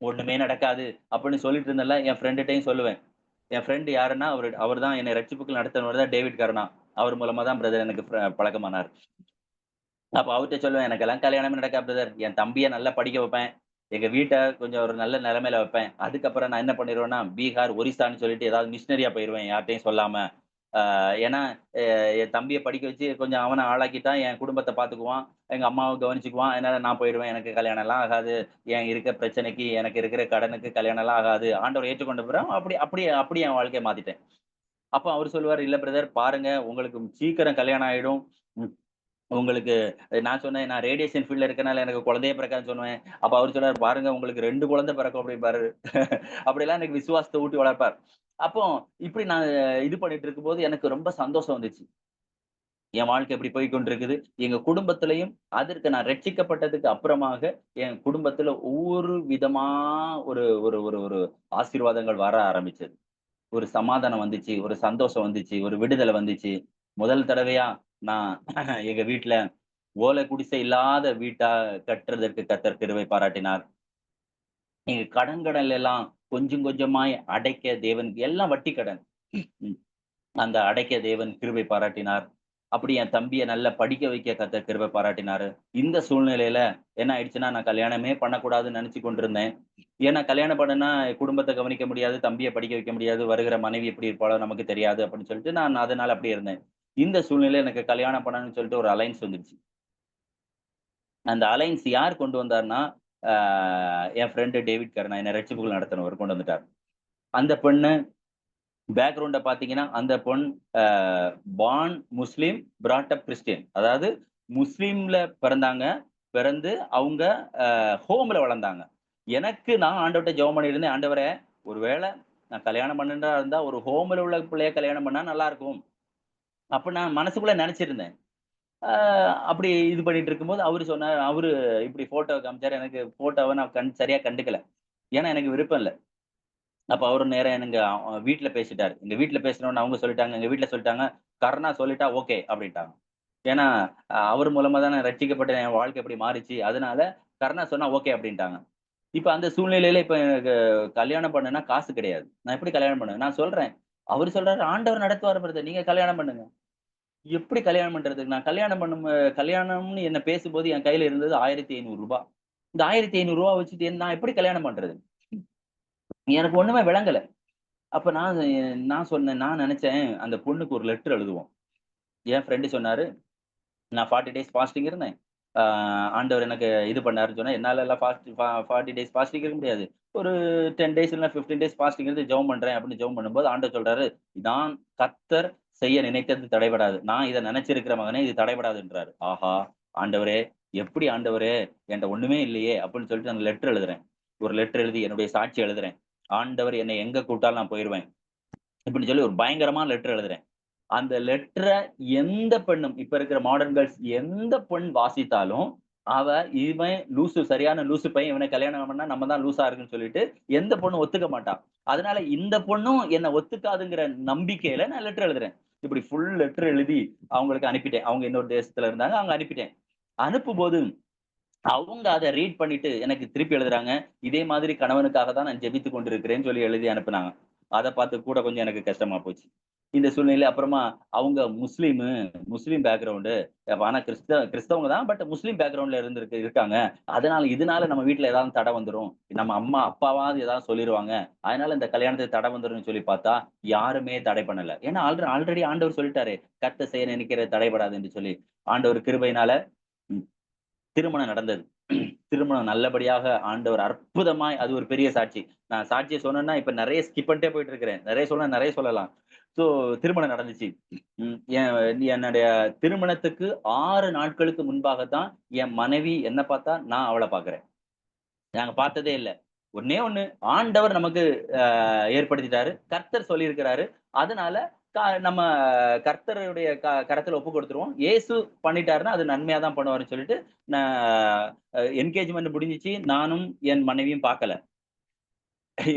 B: ஒண்ணுமே நடக்காது அப்படின்னு சொல்லிட்டு இருந்தேன்ல, என் ஃப்ரெண்டுட்டயும் சொல்லுவேன். என் ஃப்ரெண்ட் யாருன்னா, அவர் தான் என்னை ரட்சிப்புக்குள் நடத்தினவர் தான் டேவிட் கருணா. அவர் மூலமா தான் பிரதர் எனக்கு பழக்கமானார். அப்ப அவர்ட்ட சொல்லுவேன், "எனக்கெல்லாம் கல்யாணமே நடக்காது பிரதர். என் தம்பிய நல்லா படிக்க வைப்பேன். எங்க வீட்ட கொஞ்சம் ஒரு நல்ல நிலைமையில வைப்பேன். அதுக்கப்புறம் நான் என்ன பண்ணிருவேன்னா, பீகார், ஒரிஸ்சான்னு சொல்லிட்டு ஏதாவது மிஷனரியா போயிருவேன் யார்ட்டயும் சொல்லாம. ஏன்னா, அ என் தம்பிய படிக்க வச்சு கொஞ்சம் அவன ஆளாக்கிட்டா என் குடும்பத்த பார்த்துக்குவான். எங்க அம்மாவ கவனிச்சுக்குவான். அதனால நான் போயிடுவேன். எனக்கு கல்யாணம்லாம் ஆகாது. என் இருக்க பிரச்சனைக்கு, எனக்கு இருக்கிற கடனுக்கு கல்யாணம்லாம் ஆகாது." ஆண்டவர் ஏற்றுக்கொண்ட பிறகு அப்படி என் வாழ்க்கைய மாத்திட்டேன். அப்ப அவரு சொல்லுவாரு, "இல்ல பிரதர் பாருங்க, உங்களுக்கு சீக்கிரம் கல்யாணம் ஆயிடும். ம் உங்களுக்கு." நான் சொன்னேன், "நான் ரேடியேஷன் ஃபீல்ட்ல இருக்கனால எனக்கு குழந்தையே பிறக்காதுன்னு" சொன்னேன். அப்ப அவரு சொன்னாரு, "பாருங்க உங்களுக்கு 2 குழந்தை பிறக்கும்" அப்படிம்பாரு. அப்படிலாம் எனக்கு விசுவாசத்த ஊட்டி வளர்ப்பார். அப்போ இப்படி நான் இது பண்ணிட்டு இருக்கும்போது எனக்கு ரொம்ப சந்தோஷம் வந்துச்சு. என் வாழ்க்கை இப்படி போய் கொண்டிருக்குது. எங்க குடும்பத்திலயும் அதற்கு நான் ரட்சிக்கப்பட்டதுக்கு அப்புறமாக என் குடும்பத்துல ஒவ்வொரு விதமா ஒரு ஒரு ஒரு ஒரு ஆசீர்வாதங்கள் வர ஆரம்பிச்சது. ஒரு சமாதானம் வந்துச்சு, ஒரு சந்தோஷம் வந்துச்சு, ஒரு விடுதலை வந்துச்சு. முதல் தடவையா நான் எங்க வீட்ல ஓலை குடிசை இல்லாத வீட்டா கட்டுறதற்கு கர்த்தர் கிருபை பாராட்டினார். எங்க கடன்கள் எல்லாம் கொஞ்சம் கொஞ்சமாய் அடைக்க தேவனுக்கு எல்லாம் வட்டி கடன். ம். அந்த அடைக்க தேவன் கிருபை பாராட்டினார். அப்படி என் தம்பிய நல்லா படிக்க வைக்க கர்த்தர் கிருபை பாராட்டினாரு. இந்த சூழ்நிலையில என்ன ஆயிடுச்சுன்னா, நான் கல்யாணமே பண்ணக்கூடாதுன்னு நெனச்சு கொண்டிருந்தேன். ஏன்னா கல்யாணம் பண்ணுனா குடும்பத்த கவனிக்க முடியாது, தம்பிய படிக்க வைக்க முடியாது, வருகிற மனைவி எப்படி இருப்பாளோ நமக்கு தெரியாது அப்படின்னு சொல்லிட்டு நான் அதனால அப்படியே இருந்தேன். இந்த சூழ்நிலையில எனக்கு கல்யாணம் பண்ணணும்னு சொல்லிட்டு ஒரு அலைன்ஸ் வந்துருச்சு. அந்த அலைன்ஸ் யார் கொண்டு வந்தார்ன்னா, ஆ என் ஃப்ரெண்ட் டேவிட் கருணா என்ன ரட்சிப்புக்குள் நடத்தினவர் கொண்டு வந்துட்டார். அந்த பெண்ணு பேக்கிரவுண்ட பார்த்தீங்கன்னா, அந்த பொண் அ பார்ன் முஸ்லீம், பிராட் அப் கிறிஸ்டியன். அதாவது முஸ்லீம்ல பிறந்தாங்க. பிறந்து அவங்க ஹோம்ல வளர்ந்தாங்க. நான் ஆண்டவர்ட்ட ஜெபம் பண்ணியிருந்தேன். ஆண்டவரே, ஒருவேள நான் கல்யாணம் பண்ணறதா இருந்தா, ஒரு ஹோம்ல உள்ள பிள்ளைய கல்யாணம் பண்ணா நல்லா இருக்கும். அப்ப நான் மனசுக்குள்ள நெனச்சிருந்தேன். அ அப்படி இது பண்ணிட்டு இருக்கும்போது, அவரு இப்படி ஃபோட்டோ காமிச்சாரு. எனக்கு ஃபோட்டோவ நான் சரியா கண்டுக்கல. ஏன்னா எனக்கு விருப்பம் இல்ல. அப்ப அவரு நேரா எங்க வீட்ல பேசிட்டாரு. எங்க வீட்ல பேசினோனே அவங்க சொல்லிட்டாங்க, எங்க வீட்ல சொல்லிட்டாங்க, "கருணா சொல்லிட்டா ஓகே" அப்படின்ட்டாங்க. ஏன்னா, அவர் மூலமா தான் நான் ரட்சிக்கப்பட்டேன். என் வாழ்க்கை இப்படி மாறிச்சு. அதனால கருணா சொன்னா ஓகே அப்படின்ட்டாங்க. இப்ப அந்த சூழ்நிலையில இப்ப எனக்கு கல்யாணம் பண்ணணும்னா காசு கிடையாது. நான் எப்படி கல்யாணம் பண்ணுவேன்? நான் சொல்றேன். அவரு சொல்றாரு, "ஆண்டவர் நடத்துவார் பிரதர். நீங்க கல்யாணம் பண்ணுங்க." எப்படி கல்யாணம் பண்றது? நான் கல்யாணம்னு என்ன பேசும்போது என் கையில இருந்தது ரூ. 1500. இந்த ரூ. 1500 வச்சுட்டு நான் எப்படி கல்யாணம் பண்றது? எனக்கு ஒண்ணுமே விளங்கல. அப்ப நான் சொன்னேன், நான் நெனச்சேன், அந்த பொண்ணுக்கு ஒரு லெட்டர் எழுதுவோம். என் ஃப்ரெண்ட் சொன்னாரு, நான் 40 டேஸ் ஃபாஸ்டிங் இருந்தேன். ஆ ஆண்டவர் எனக்கு இது பண்ணாருன்னு சொன்னேன். என்னாலலாம் 40 டேஸ் ஃபாஸ்டிங் இருக்க முடியாது. ஒரு 10 டேஸ் இல்லன்னா 15 டேஸ் ஃபாஸ்டிங் இருந்து ஜெபம் பண்றேன் அப்படின்னு ஜெபம் பண்ணும்போது, ஆண்டவர் சொல்றாரு, "நான் கர்த்தர் செய்ய நினைத்தது தடைபடாது. நான் இத நெனச்சிருக்கிற மகனே இது தடைபடாதுன்றாரு." ஆஹா! ஆண்டவரே! எப்படி ஆண்டவரே! என்ட்ட ஒண்ணுமே இல்லையே! அப்படின்னு சொல்லிட்டு நான் லெட்டர் எழுதுறேன். ஒரு லெட்டர் எழுதி என்னுடைய சாட்சி எழுதுறேன். ஆண்டவர் என்னை எங்க கூப்பிட்டாலும் நான் போயிருவேன். இப்படின்னு சொல்லி ஒரு பயங்கரமான லெட்டர் எழுதுறேன். அந்த லெட்டர எந்த பெண்ணும் இப்ப இருக்கிற மாடர்ன் கேர்ள்ஸ் எந்த பெண் வாசித்தாலும், அவ இவன் லூசு சரியான லூசு பையன். இவன கல்யாணம் பண்ணா நம்ம தான் லூசா இருக்குன்னு சொல்லிட்டு எந்த பொண்ணும் ஒத்துக்க மாட்டா. அதனால இந்த பொண்ணும் என்ன ஒத்துக்காதுங்கிற நம்பிக்கையில நான் லெட்டர் எழுதுறேன். இப்படி ஃபுல் லெட்டர் எழுதி அவங்களுக்கு அனுப்பிட்டேன். அவங்க இன்னொரு தேசத்துல இருந்தாங்க. அங்க அனுப்பிட்டேன். அனுப்பும்போது அவங்க அத ரீட் பண்ணிட்டு எனக்கு திருப்பி எழுதுறாங்க. இதே மாதிரி கணவனுக்காக தான் நான் ஜெபித்துக் கொண்டிருக்கிறேன்னு சொல்லி எழுதி அனுப்புனாங்க. அத பார்த்து கூட கொஞ்சம் எனக்கு கஷ்டமா போச்சு. இந்த சூழ்நிலையில அப்புறமா அவங்க முஸ்லீம் பேக்கிரவுண்டு. ஆனா கிறிஸ்தவங்க தான். பட் முஸ்லீம் பேக்கிரவுண்ட்ல இருக்காங்க. இதனால நம்ம வீட்ல ஏதாவது தடை வந்துரும். நம்ம அம்மா, அப்பாவாவது ஏதாவது சொல்லிருவாங்க. அதனால இந்த கல்யாணத்துக்கு தடை வந்துரும்னு சொல்லி பார்த்தா, யாருமே தடை பண்ணல. ஏன்னா ஆல்ரெடி ஆண்டவர் சொல்லிட்டாரே, கர்த்தர் செய்ய நினைக்கிறது தடைபடாது என்று சொல்லி. ஆண்டவர் கிருபையினால ம் திருமணம் நடந்தது. திருமணம் நல்லபடியாக ஆண்டவர் அற்புதமாய் அது ஒரு பெரிய சாட்சி. நான் சாட்சிய சொன்னேன்னா, இப்ப நெறைய ஸ்கிப் பண்ணிட்டே போயிட்டு இருக்கிறேன். நெறைய சொல்லலாம். ஸோ திருமணம் நடந்துச்சு. ம் என் என்னுடைய திருமணத்துக்கு 6 நாட்களுக்கு முன்பாக தான் என் மனைவி என்ன பார்த்தா, நான் அவள பார்க்கிறேன். நாங்க பார்த்ததே இல்ல. ஒண்ணே ஒண்ணு ஆண்டவர் நமக்கு ஏற்படுத்திட்டாரு. கர்த்தர் சொல்லியிருக்கிறாரு. அதனால நம்ம கர்த்தருடைய கரத்துல ஒப்பு குடுத்துருவோம். இயேசு பண்ணிட்டாருன்னா, அது நன்மையா தான் பண்ணுவாருன்னு சொல்லிட்டு, நான் என்கேஜ்மென்ட் முடிஞ்சுச்சு. நானும் என் மனைவியும் பார்க்கல.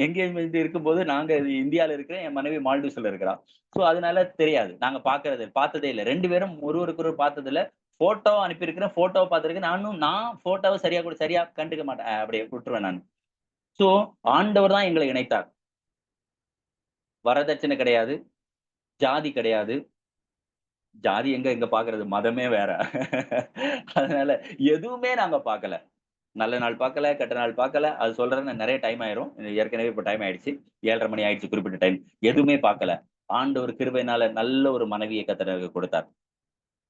B: என்கேஜ்மென்ட் இருக்கும்போது நாங்க இந்தியால இருக்கிறேன். என் மனைவி மால்டீவ்ஸ்ல இருக்கிறா. சோ அதனால தெரியாது. நாங்க பார்த்ததே இல்ல. 2 பேரும் ஒருவருக்கொருவர் பார்த்ததில்ல. ஃபோட்டோ அனுப்பியிருக்கிறேன். ஃபோட்டோவ பார்த்திருக்கேன். நான் ஃபோட்டோவ சரியா கண்டுக்க மாட்டேன். அப்படியே விட்டுருவேன் நானு. சோ ஆண்டவர் தான் எங்களை இணைத்தார். வரதட்சணை கிடையாது. ஜாதி கிடையாது. ஜாதி எங்க பார்க்கிறது? மதமே வேற. அதனால எதுவுமே நாங்க பார்க்கல. நல்ல நாள் பார்க்கல, கெட்ட நாள் பார்க்கல. அது சொல்றேன்னா நெறைய டைம் ஆயிரும். ஏற்கனவே இப்ப டைம் ஆயிடுச்சு. 7:30 மணி ஆயிடுச்சு குறிப்பிட்ட டைம். எதுவுமே பார்க்கல. ஆண்டவர் கிருபையினால நல்ல ஒரு மனைவிய கர்த்தர் எனக்கு கொடுத்தார்.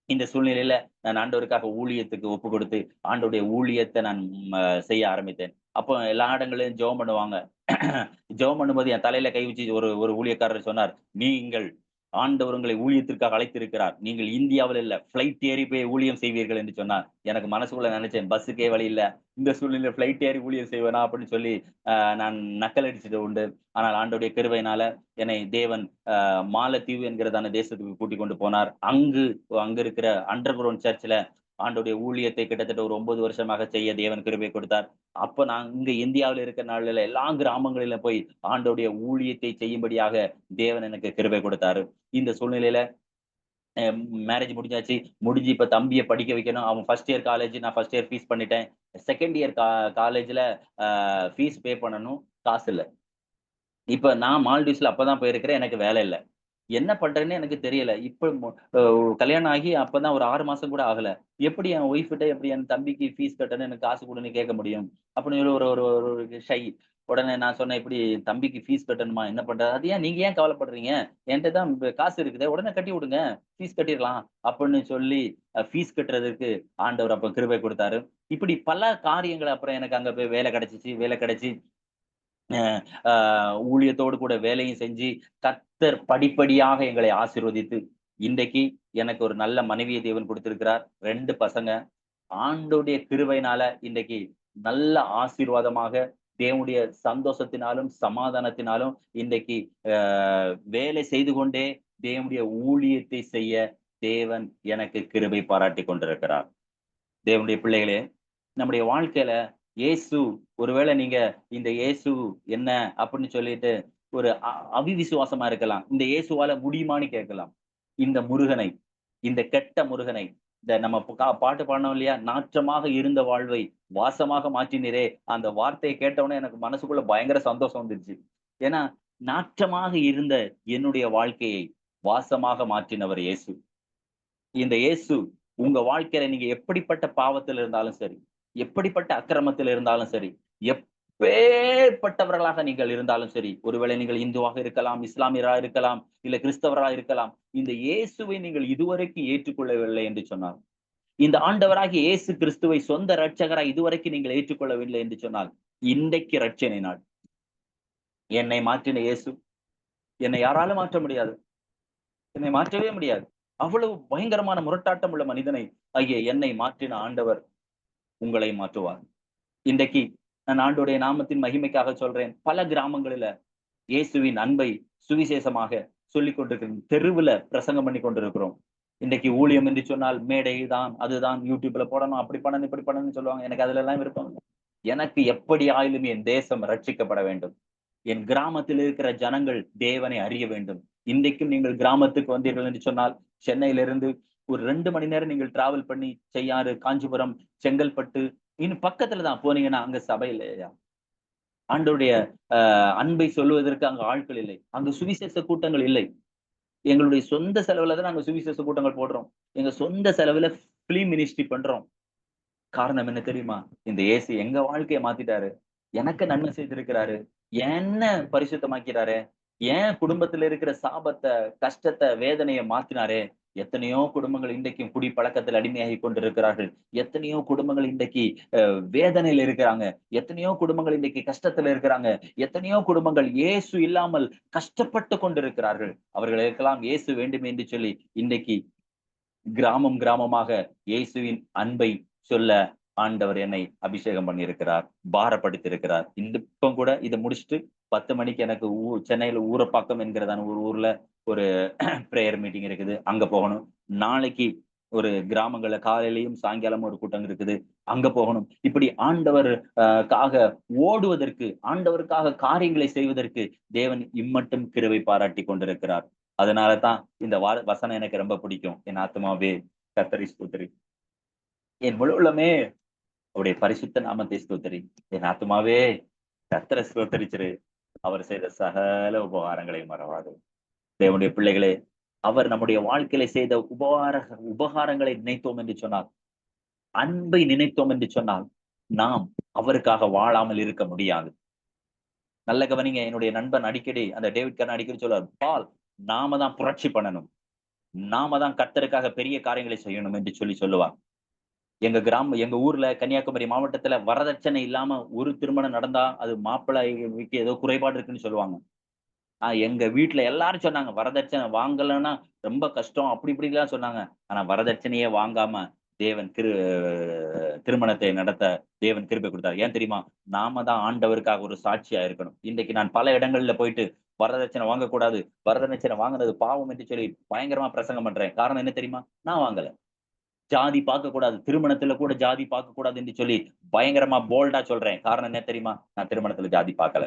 B: இந்த சூழ்நிலையில நான் ஆண்டவருக்காக ஊழியத்துக்கு ஒப்பு கொடுத்து, ஆண்டவருடைய ஊழியத்த நான் செய்ய ஆரம்பித்தேன். அப்போ எல்லா இடங்கள்லயும் ஜெபம் பண்ணுவாங்க. ஜெபம் பண்ணும்போது என் தலையில கை வச்சு ஒரு ஒரு ஊழியக்காரர் சொன்னார், "நீங்கள் ஆண்டவர் உங்களை ஊழியத்திற்காக அழைத்திருக்கிறார். நீங்கள் இந்தியாவில் இல்ல, ஃப்ளைட் ஏறி போய் ஊழியம் செய்வீர்கள்" என்று சொன்னார். எனக்கு மனசுக்குள்ள நெனச்சேன், பஸ்ஸுக்கே வழி இல்ல. இந்த சூழ்நிலையில ஃப்ளைட் ஏறி ஊழியம் செய்வேனா? அப்படின்னு சொல்லி நான் நக்கல் அடிச்சது உண்டு. ஆனால் ஆண்டவருடைய கிருபையினால என்னை தேவன் மாலத்தீவு என்கிறதான தேசத்துக்கு கூட்டிக் கொண்டு போனார். அங்க இருக்கிற அண்டர் கிரவுண்ட் சர்ச்ல ஆண்டவருடைய ஊழியத்தை கிட்டத்தட்ட ஒரு 9 வருஷமாக செய்ய தேவன் கிருபை கொடுத்தார். அப்ப நான் இங்க இந்தியாவுல இருக்கிற நாள்ல எல்லா கிராமங்களிலும் போய் ஆண்டவருடைய ஊழியத்தை செய்யும்படியாக தேவன் எனக்கு கிருபை கொடுத்தாரு. இந்த சூழ்நிலையில அ மேரேஜ் முடிஞ்சாச்சு. முடிஞ்சு இப்ப தம்பிய படிக்க வைக்கணும். அவன் ஃபர்ஸ்ட் இயர் காலேஜ் நான் ஃபர்ஸ்ட் இயர் ஃபீஸ் பண்ணிட்டேன். செகண்ட் இயர் காலேஜ்ல ஃபீஸ் பே பண்ணணும். காசு இல்ல. இப்ப நான் மால்டீவ்ஸ்ல அப்பதான் போயிருக்கிறேன். எனக்கு வேலை இல்ல. என்ன பண்றேன்னு எனக்கு தெரியல. இப்ப கல்யாணம் ஆகி அப்பதான் ஒரு 6 மாசம் கூட ஆகல. எப்படி என் ஒய்ஃப் கிட்ட எப்படி என் தம்பிக்கு ஃபீஸ் கட்டணும், எனக்கு காசு குடுன்னு கேட்க முடியும்? அப்படின்னு சொல்லி ஒரு ஒரு ஒரு ஷை. உடனே நான் சொன்னேன், "இப்படி தம்பிக்கு ஃபீஸ் கட்டணுமா? என்ன பண்றது?" "அது ஏன் நீங்க ஏன் கவலைப்படுறீங்க? என்ட்ட தான் காசு இருக்குதே. உடனே கட்டி விடுங்க. ஃபீஸ் கட்டிறலாம்." அப்படின்னு சொல்லி ஃபீஸ் கட்டுறதுக்கு ஆண்டவர் அப்ப கிருபை குடுத்தாரு. இப்படி பல காரியங்கள் அப்புறம் எனக்கு அங்க போய் வேலை கிடைச்சுச்சு. வேலை கிடைச்சு அ ஆ ஊழியத்தோடு கூட வேலையும் செஞ்சு, கர்த்தர் படிப்படியாக எங்களை ஆசீர்வதித்து, இன்றைக்கு எனக்கு ஒரு நல்ல மனைவியை தேவன் குடுத்திருக்கிறார். 2 பசங்க. ஆண்டவருடைய கிருபையினால இன்றைக்கு நல்ல ஆசீர்வாதமாக, தேவனுடைய சந்தோஷத்தினாலும், சமாதானத்தினாலும் இன்றைக்கு அ வேலை செய்து கொண்டே தேவனுடைய ஊழியத்தை செய்ய தேவன் எனக்கு கிருபை பாராட்டிக் கொண்டிருக்கிறார். தேவனுடைய பிள்ளைகளே, நம்முடைய வாழ்க்கையில இயேசு ஒருவேளை நீங்க இந்த இயேசு என்ன அப்படின்னு சொல்லிட்டு ஒரு அவிவிசுவாசமா இருக்கலாம். இந்த இயேசுவால முடியுமான்னு கேட்கலாம். இந்த முருகனை, இந்த கெட்ட முருகனை, இந்த நம்ம பாட்டு பாடுனோம் இல்லையா? நாற்றமாக இருந்த வாழ்வை வாசமாக மாற்றினீரே! அந்த வார்த்தைய கேட்டவுடனே எனக்கு மனசுக்குள்ள பயங்கர சந்தோஷம் வந்துருச்சு. ஏன்னா, நாற்றமாக இருந்த என்னுடைய வாழ்க்கையை வாசமாக மாற்றினவர் இயேசு. இந்த இயேசு உங்க வாழ்க்கையில நீங்க எப்படிப்பட்ட பாவத்தில் இருந்தாலும் சரி, எப்படிப்பட்ட அக்கிரமத்தில் இருந்தாலும் சரி, எப்பேர்ப்பட்டவர்களாக நீங்கள் இருந்தாலும் சரி, ஒருவேளை நீங்கள் இந்துவாக இருக்கலாம், இஸ்லாமியரா இருக்கலாம், இல்ல கிறிஸ்தவரா இருக்கலாம். இந்த இயேசுவை நீங்கள் இதுவரைக்கும் ஏற்றுக்கொள்ளவில்லை என்று சொன்னார். இந்த ஆண்டவராகிய இயேசு கிறிஸ்துவை சொந்த இரட்சகராய் இதுவரைக்கும் நீங்கள் ஏற்றுக்கொள்ளவில்லை என்று சொன்னால், இன்றைக்கு ரட்சணை நாள். என்னை மாற்றின இயேசு, என்னை யாராலும் மாற்ற முடியாது. என்னை மாற்றவே முடியாது. அவ்வளவு பயங்கரமான முரட்டாட்டம் உள்ள மனிதனை ஆகிய என்னை மாற்றின ஆண்டவர் உங்களை மாற்றுவார். இன்றைக்கு நான் ஆண்டவருடைய நாமத்தின் மகிமைக்காக சொல்றேன். பல கிராமங்களில இயேசுவின் அன்பை சுவிசேஷமாக சொல்லிக் கொண்டிருக்கிறோம். தெருவுல பிரசங்கம் பண்ணி கொண்டிருக்கிறோம். இன்றைக்கு ஊழியம் என்று சொன்னால் மேடை தான், அதுதான் யூடியூப்ல போடணும், அப்படி பண்ணணும், இப்படி பண்ணணும்னு சொல்லுவாங்க. எனக்கு அதுல எல்லாம் விருப்பம் இல்ல. எனக்கு எப்படி ஆயிலும் என் தேசம் ரட்சிக்கப்பட வேண்டும். என் கிராமத்தில் இருக்கிற ஜனங்கள் தேவனை அறிய வேண்டும். இன்றைக்கும் நீங்கள் கிராமத்துக்கு வந்தீர்கள் என்று சொன்னால், சென்னையிலிருந்து ஒரு 2 மணி நேரம் நீங்கள் டிராவல் பண்ணி செய்யாறு, காஞ்சிபுரம், செங்கல்பட்டு இன்னும் பக்கத்துல தான் போனீங்கன்னா, அங்க சபை இல்லையா? ஆண்டவருடைய அன்பை சொல்லுவதற்கு அங்க ஆட்கள் இல்லை. அங்க சுவிசேஷ கூட்டங்கள் இல்லை. எங்களுடைய சொந்த செலவுல தான் நாங்க சுவிசேஷ கூட்டங்கள் போடுறோம். எங்க சொந்த செலவுல பிலிம் மினிஸ்ட்ரி பண்றோம். காரணம் என்ன தெரியுமா? இந்த இயேசு எங்க வாழ்க்கைய மாத்திட்டாரு. எனக்கு நன்மை செய்திருக்கிறாரு. என்ன பரிசுத்தமாக்கிறாரே. என் குடும்பத்துல இருக்கிற சாபத்த, கஷ்டத்த, வேதனைய மாத்தினாரே. எத்தனையோ குடும்பங்கள் இன்றைக்கும் குடி பழக்கத்தில் அடிமையாகி கொண்டிருக்கிறார்கள். எத்தனையோ குடும்பங்கள் இன்றைக்கு வேதனையில இருக்கிறாங்க. எத்தனையோ குடும்பங்கள் இன்றைக்கு கஷ்டத்துல இருக்கிறாங்க. எத்தனையோ குடும்பங்கள் இயேசு இல்லாமல் கஷ்டப்பட்டு கொண்டிருக்கிறார்கள். அவர்களுக்கெல்லாம் இயேசு வேண்டும் என்று சொல்லி இன்றைக்கு கிராமம் கிராமமாக இயேசுவின் அன்பை சொல்ல ஆண்டவர் என்னை அபிஷேகம் பண்ணியிருக்கிறார், பாரப்படுத்தியிருக்கிறார். இப்ப கூட இதை முடிச்சுட்டு 10 மணிக்கு எனக்கு சென்னையில ஊரப்பாக்கம் என்கிறதான ஒரு ஊர்ல ஒரு பிரேயர் மீட்டிங் இருக்குது. அங்க போகணும். நாளைக்கு ஒரு கிராமங்கள்ல காலையிலயும் சாயங்காலமும் ஒரு கூட்டம் இருக்குது. அங்க போகணும். இப்படி ஆண்டவர் காக ஓடுவதற்கு, ஆண்டவருக்காக காரியங்களை செய்வதற்கு தேவன் இம்மட்டும் கிருபை பாராட்டி கொண்டிருக்கிறார். அதனால தான் இந்த வசனம் எனக்கு ரொம்ப பிடிக்கும். என் ஆத்துமாவே கர்த்தரை ஸ்தோத்திரி. என் முழு உள்ளமே அவருடைய பரிசுத்த நாமத்தை ஸ்தோத்திரி. என் ஆத்துமாவே கர்த்தரை ஸ்தோத்திரிச்சிரு. அவர் செய்த சகல உபகாரங்களை மறவாது. தேவனுடைய பிள்ளைகளே, அவர் நம்முடைய வாழ்க்கையில செய்த உபகாரங்களை நினைத்தோம் என்று சொன்னால், அன்பை நினைத்தோம் என்று சொன்னால், நாம் அவருக்காக வாழாமல் இருக்க முடியாது. நல்ல கவனிங்க. என்னுடைய நண்பன் அடிக்கடி அந்த டேவிட் கர்ன் அடிக்கடி சொல்லுவார், பால் நாம தான் புரட்சி பண்ணணும். நாம தான் கர்த்தருக்காக பெரிய காரியங்களை செய்யணும் என்று சொல்லுவார். எங்க ஊர்ல கன்னியாகுமரி மாவட்டத்துல வரதட்சணை இல்லாம ஒரு திருமணம் நடந்தா அது மாப்பிள்ளைக்கு ஏதோ குறைபாடு இருக்குன்னு சொல்லுவாங்க. எங்க வீட்ல எல்லாரும் சொன்னாங்க வரதட்சணை வாங்கலைன்னா ரொம்ப கஷ்டம் அப்படி இப்படிலாம் சொன்னாங்க. ஆனா வரதட்சணையே வாங்காம தேவன் திருமணத்தை நடத்த தேவன் கிருபை கொடுத்தார். ஏன் தெரியுமா? நாம தான் ஆண்டவருக்காக ஒரு சாட்சியா இருக்கணும். இன்றைக்கு நான் பல இடங்கள்ல போயிட்டு வரதட்சணை வாங்கக்கூடாது, வரதட்சணை வாங்குனது பாவம் என்று சொல்லி பயங்கரமா பிரசங்கம் பண்றேன். காரணம் என்ன தெரியுமா? நான் வாங்கல. ஜாதி பார்க்கக்கூடாது. திருமணத்துல கூட ஜாதி பார்க்கக்கூடாது என்று சொல்லி பயங்கரமா போல்டா சொல்றேன். காரணம் என்ன தெரியுமா? நான் திருமணத்துல ஜாதி பார்க்கல.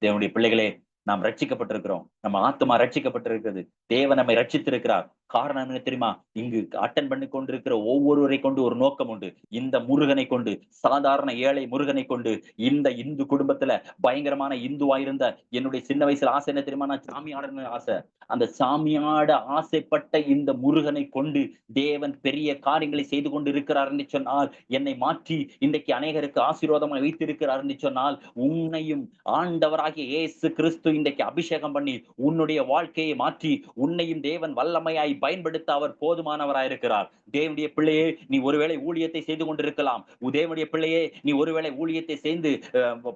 B: தேவனுடைய பிள்ளைகளே, நாம் ரட்சிக்கப்பட்டிருக்கிறோம். நம்ம ஆத்துமா ரட்சிக்கப்பட்டிருக்கிறது. தேவன் நம்மை ரட்சித்திருக்கிறார். காரணம் என்ன தெரியுமா? இங்கு அட்டன் பண்ணி கொண்டிருக்கிற ஒவ்வொருவரை கொண்டு ஒரு நோக்கம் உண்டு. இந்த முருகனை கொண்டு, சாதாரண ஏழை முருகனை கொண்டு, இந்த இந்து குடும்பத்துல பயங்கரமான இந்துவா இருந்த என்னுடைய சின்ன வயசுல ஆசை என்ன தெரியுமா? நான் சாமி ஆடணும்னு ஆசை. அந்த சாமியாட ஆசைப்பட்ட இந்த முருகனை கொண்டு தேவன் பெரிய காரியங்களை செய்து கொண்டு இருக்கிறார் என்று சொன்னால், என்னை மாற்றி இன்றைக்கு அநேகருக்கு ஆசீர்வாதமாய் வைத்திருக்கிறார் என்று சொன்னால், உன்னையும் ஆண்டவராகிய இயேசு கிறிஸ்து இன்றைக்கு அபிஷேகம் பண்ணி உன்னுடைய வாழ்க்கையை மாற்றி உன்னையும் தேவன் வல்லமையாய் பயன்படுத்த அவர் போதுமானவராய் இருக்கிறார். தேவனுடைய பிள்ளையே, நீ ஒருவேளை ஊழியத்தை செய்து கொண்டிருக்கலாம். தேவனுடைய பிள்ளையே, நீ ஒருவேளை ஊழியத்தை செய்து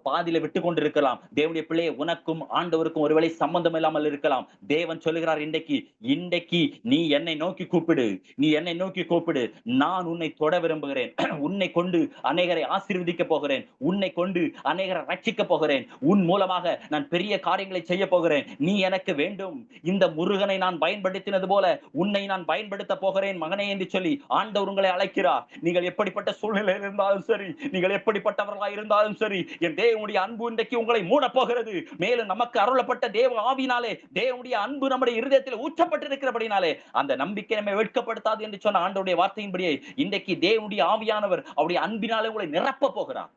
B: பாதியில விட்டு கொண்டிருக்கலாம். தேவனுடைய பிள்ளையே, உனக்கும் ஆண்டவருக்கும் ஒருவேளை சம்பந்தம் இல்லாமல் இருக்கலாம். தேவன் சொல்லுகிறார், இன்றைக்கு நீ என்னை நோக்கி கூப்பிடு, நீ என்னை நோக்கி கூப்பிடு, நான் உன்னை தொட விரும்புகிறேன். உன்னை கொண்டு அநேகரை ஆசீர்வதிக்க போகிறேன், உன்னை கொண்டு அநேகரை ரட்சிக்க போகிறேன், உன் மூலமாக நான் பெரிய காரியங்களை செய்ய போகிறேன். நீ எனக்கு வேண்டும். இந்த முருகனை நான் பயன்படுத்தினது போல உன்னை நான் பயன்படுத்த போகிறேன் மகனே என்று சொல்லி ஆண்டவர் உங்களை அழைக்கிறார். நீங்கள் எப்படிப்பட்ட சூழ்நிலையில் இருந்தாலும் சரி, நீங்கள் எப்படிப்பட்டவர்களாக இருந்தாலும் சரி, என் தேவனுடைய அன்பு இன்றைக்கு உங்களை மூட போகிறது. மேலும் நமக்கு அருளப்பட்ட தேவ ஆவினாலே தேவனுடைய அன்பு நம்முடைய இருதயத்தில் ஊற்றப்பட்டிருக்கிறபடினாலே அந்த நம்பிக்கை நம்மை வெட்கப்படுத்தாது என்று சொன்ன ஆண்டவருடைய வார்த்தையின்படியே இன்றைக்கு தேவனுடைய ஆவியானவர் அவருடைய அன்பினாலே உங்களை நிரப்ப போகிறார்.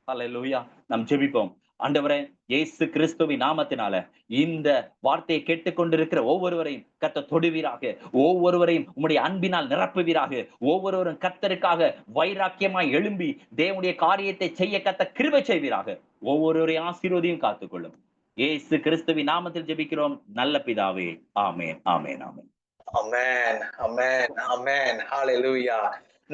B: அல்லேலூயா. நாம் ஜெபிப்போம். ஆண்டவரே, இயேசு கிறிஸ்துவின் நாமத்தினால இந்த வார்த்தையை கேட்டுக்கொண்டிருக்கிற ஒவ்வொருவரையும் கர்த்தர் தொடுவீராக, ஒவ்வொருவரையும் உம்முடைய அன்பினால் நிரப்புவீராக, ஒவ்வொருவரும் கர்த்தருக்காக வைராக்கியமாய் எழும்பி தேவனுடைய காரியத்தை செய்ய கர்த்தர் கிருபை செய்வீராக. ஒவ்வொருவரையும் ஆசீர்வதியும் காத்துக்கொள்ளும். இயேசு கிறிஸ்துவின் நாமத்தில் ஜெபிக்கிறோம் நல்ல பிதாவே. ஆமென், ஆமென், ஆமென்.
A: அமேன், அமேன், அமேன். ஹalleluya.